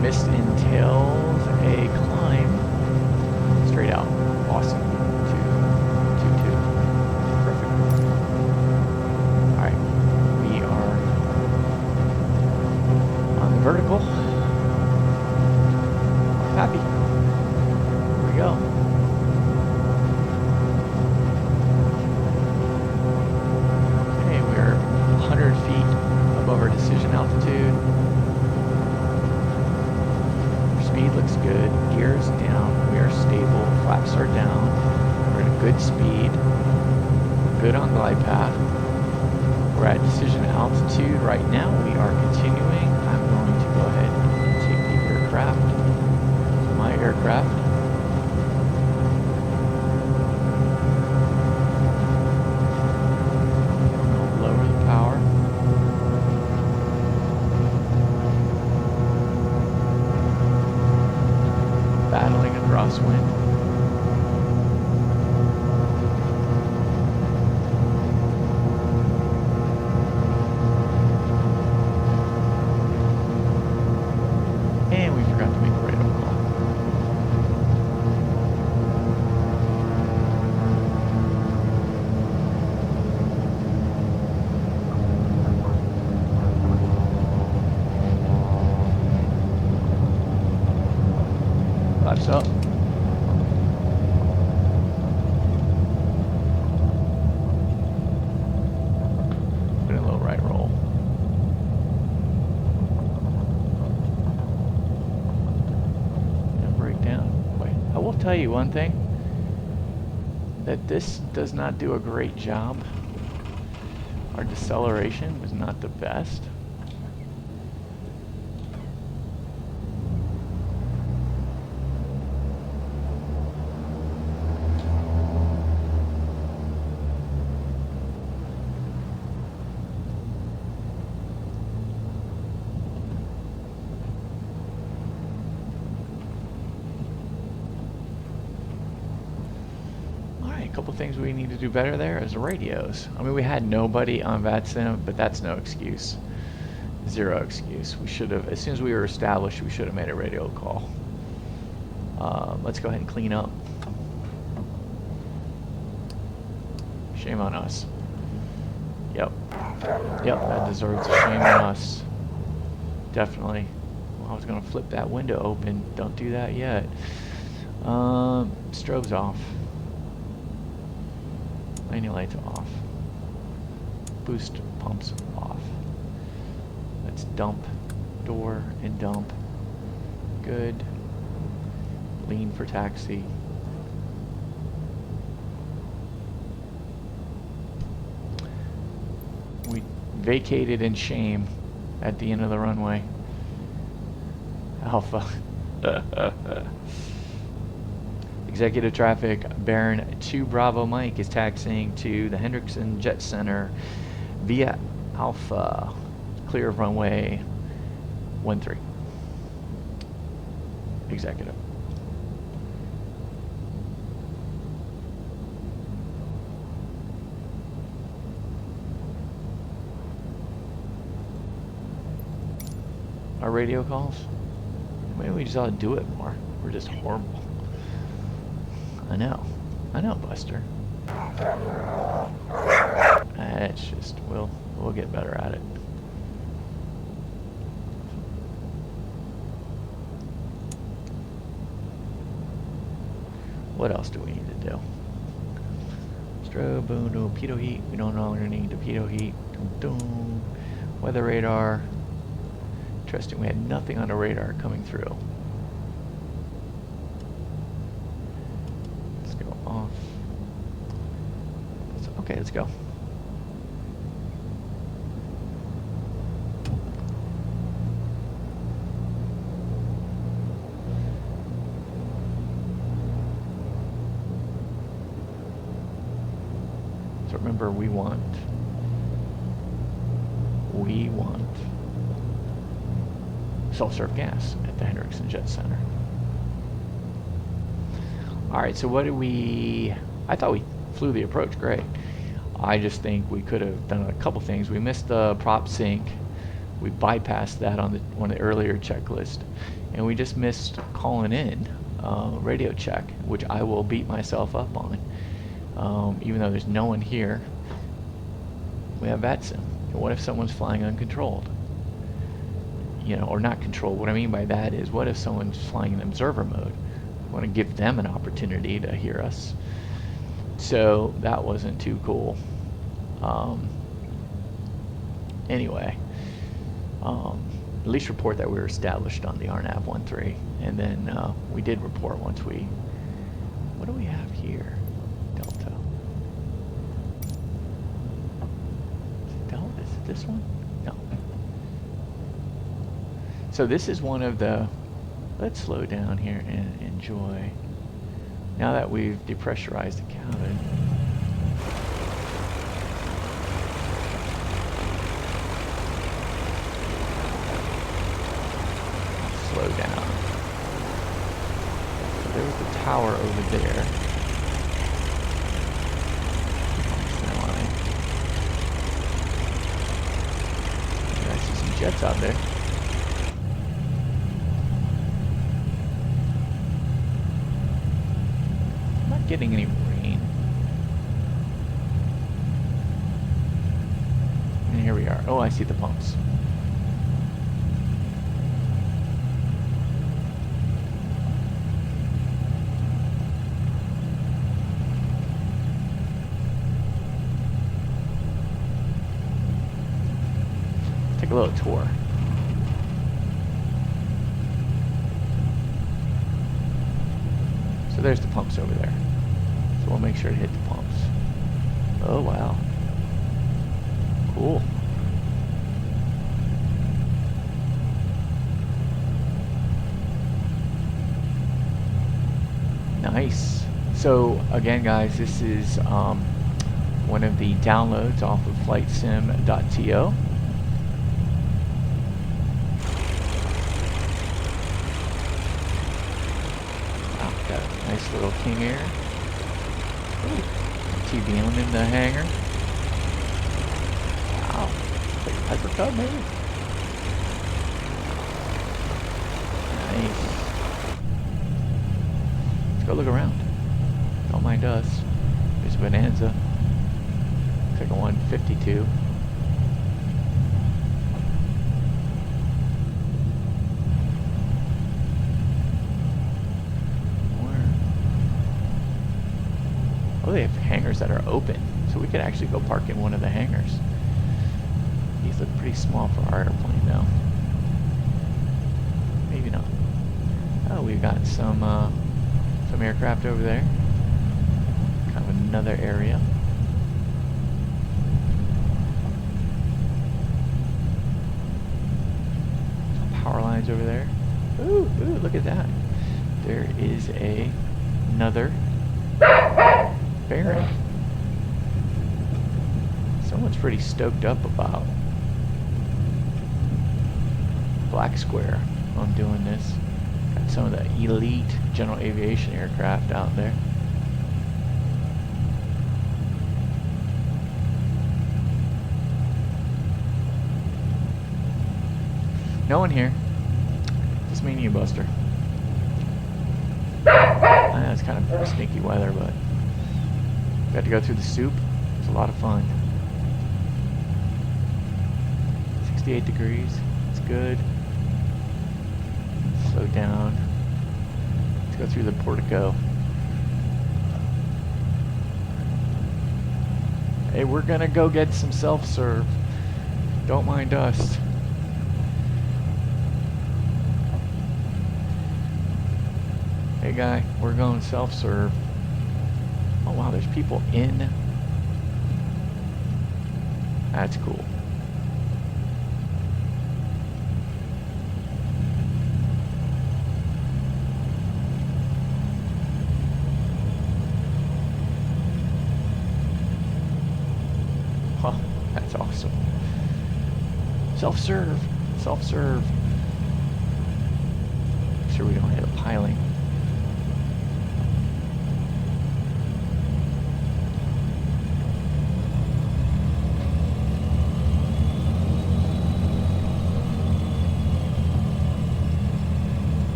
Missed entails a climb straight out. Awesome. 222. Perfect. Alright. We are on the vertical. Happy. Here we go. Okay, we're 100 feet above our decision altitude. Speed looks good. Gears down. We are stable. Flaps are down. We're at a good speed. Good on glide path. We're at decision altitude right now. We are continuing. I'm going to go ahead and take the aircraft. My aircraft. Lower the power. Battling a crosswind. And we forgot to make a radar call. Flaps up. Put in a little right roll. tell you one thing, that this does not do a great job. Our deceleration was not the best. Couple things we need to do better there is radios. I mean, we had nobody on Vatsim, but that's no excuse. Zero excuse. We should have, as soon as we were established, we should have made a radio call. Let's go ahead and clean up. Shame on us. Yep. Yep, that deserves a shame on us. Definitely. Well, I was going to flip that window open. Don't do that yet. Strobe's off. Landing lights off. Boost pumps off. Let's dump. Door and dump. Good. Lean for taxi. We vacated in shame at the end of the runway. Alpha. Executive traffic, Baron 2 Bravo Mike is taxiing to the Hendrickson Jet Center via Alpha, clear of runway 13. Executive. Our radio calls? Maybe we just ought to do it more. We're just horrible. I know, Buster. It's just, we'll get better at it. What else do we need to do? Strobe, boom, no pitot heat. We don't no longer need the pitot heat. Dum, dum. Weather radar. Interesting, we had nothing on the radar coming through. Off. Okay, let's go. So remember, we want self-serve gas at the Hendrickson Jet Center. Alright, so what did we... I thought we flew the approach great. I just think we could have done a couple things. We missed the prop sync. We bypassed that on one of the earlier checklists. And we just missed calling in radio check, which I will beat myself up on. Even though there's no one here, we have Vatsim. And what if someone's flying uncontrolled? You know, or not controlled. What I mean by that is, what if someone's flying in observer mode? Want to give them an opportunity to hear us. So that wasn't too cool. Anyway, at least report that we were established on the RNAV 1.3, and then we did report once we... What do we have here? Delta. Is it Delta? Is it this one? No. So this is one of the... Let's slow down here and enjoy. Now that we've depressurized the cabin. Slow down. So there was the tower over there. I see some jets out there. Getting any rain. And here we are. Oh, I see the pumps. Take a little tour. So there's the pumps over there. So we'll make sure to hit the pumps. Oh, wow. Cool. Nice. So again, guys, this is one of the downloads off of flightsim.to. Wow, got a nice little King Air. TBM in the hangar. Wow, like Hypercub maybe. Nice. Let's go look around. Don't mind us. There's a Bonanza. Looks like a 152. Oh, they have hangars that are open, so we could actually go park in one of the hangars. These look pretty small for our airplane, though. Maybe not. Oh, we've got some aircraft over there. Kind of another area. Some power lines over there. Ooh, ooh, look at that. There is another Baron. Someone's pretty stoked up about Black Square on doing this. Got some of the elite general aviation aircraft out there. No one here. Just me and you, Buster. I know it's kind of sneaky weather, but got to go through the soup. It was a lot of fun. 68 degrees. It's good. Slow down. Let's go through the portico. Hey, we're gonna go get some self-serve. Don't mind us. Hey guy, we're going self-serve. Oh wow, there's people in. That's cool. Huh, that's awesome. Self-serve, self-serve. Make sure we don't hit a piling.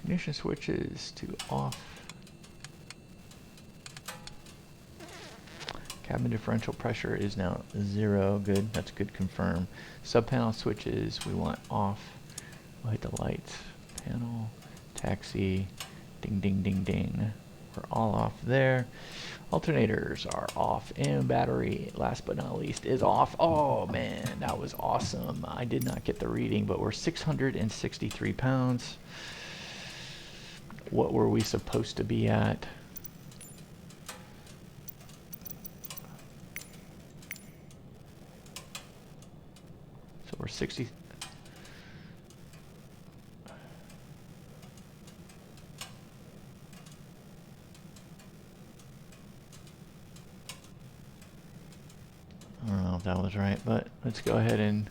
Ignition switches to off. Cabin differential pressure is now 0. Good. That's good. Confirm. Subpanel switches we want off. We'll hit the lights. Panel. Taxi. Ding, ding, ding, ding. We're all off there. Alternators are off. And battery, last but not least, is off. Oh, man. That was awesome. I did not get the reading, but we're 663 pounds. What were we supposed to be at? So we're 60. I don't know if that was right, but let's go ahead and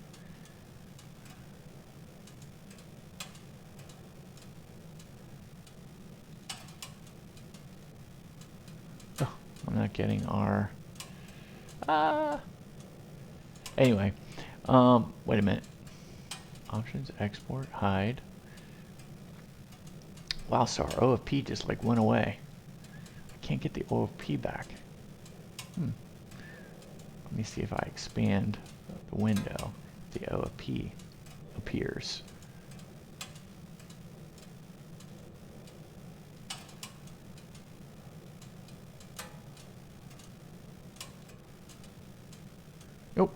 not getting our... Anyway, wait a minute. Options, export, hide. Wow, so our OFP just like went away. I can't get the OFP back. Let me see if I expand the window. The OFP appears. Nope.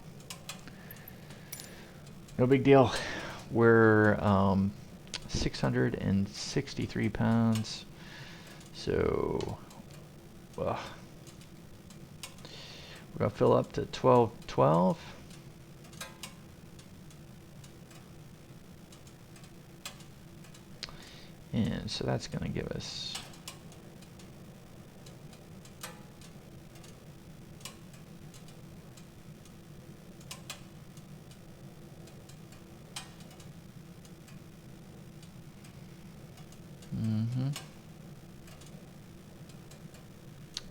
No big deal. We're 663 pounds. So, we're gonna fill up to 1212. And so that's gonna give us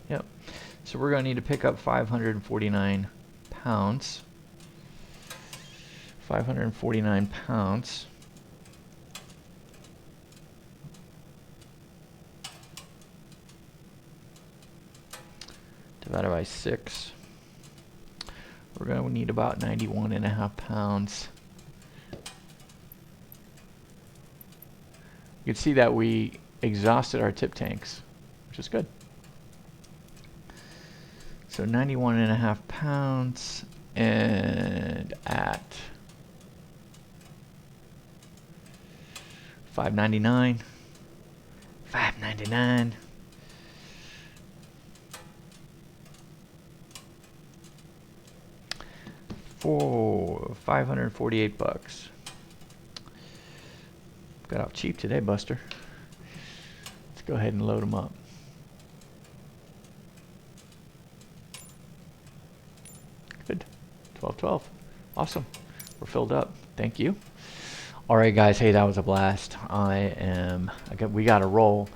Yep. So we're going to need to pick up 549 pounds. 549 pounds. Divided by 6. We're going to need about 91.5 pounds. You can see that we exhausted our tip tanks, which is good. So 91.5 pounds, and at 599. 599. For 548 bucks. Got off cheap today, Buster. Let's go ahead and load them up. Good. 1212. Awesome. We're filled up. Thank you. All right, guys. Hey, that was a blast. We got to roll.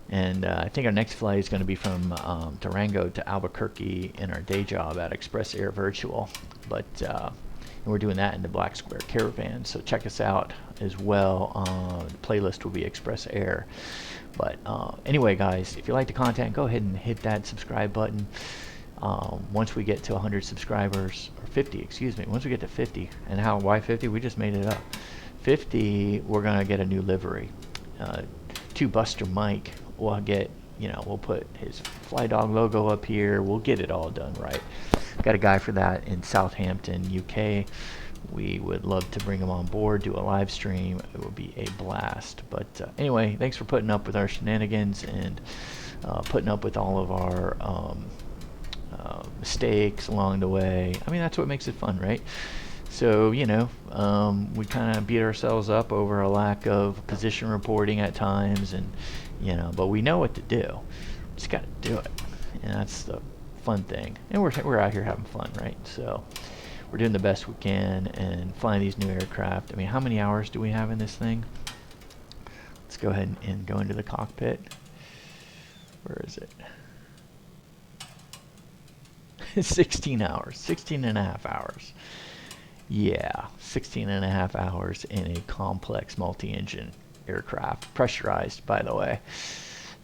And I think our next flight is going to be from Durango to Albuquerque in our day job at Express Air Virtual. But and we're doing that in the Black Square Caravan. So check us out as well. The playlist will be Express Air. But anyway, guys, if you like the content, go ahead and hit that subscribe button. Once we get to 100 subscribers, or 50, excuse me, once we get to 50, and why 50? We just made it up. 50, we're going to get a new livery. To Buster Mike, we'll get, we'll put his Fly Dog logo up here. We'll get it all done right. Got a guy for that in Southampton, UK. We would love to bring him on board, do a live stream. It would be a blast. But anyway, thanks for putting up with our shenanigans and putting up with all of our mistakes along the way. I mean, that's what makes it fun, right? So, we kind of beat ourselves up over a lack of position reporting at times, and but we know what to do. Just got to do it, and that's the fun thing. And we're out here having fun, right? So we're doing the best we can and flying these new aircraft. I mean, how many hours do we have in this thing? Let's go ahead and go into the cockpit. Where is it? 16 hours, 16 and a half hours. Yeah, 16 and a half hours in a complex multi-engine aircraft, pressurized, by the way.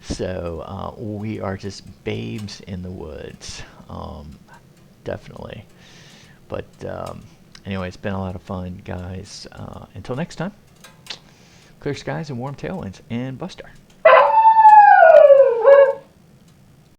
So we are just babes in the woods, definitely. But anyway, it's been a lot of fun, guys. Until next time, clear skies and warm tailwinds, and Buster.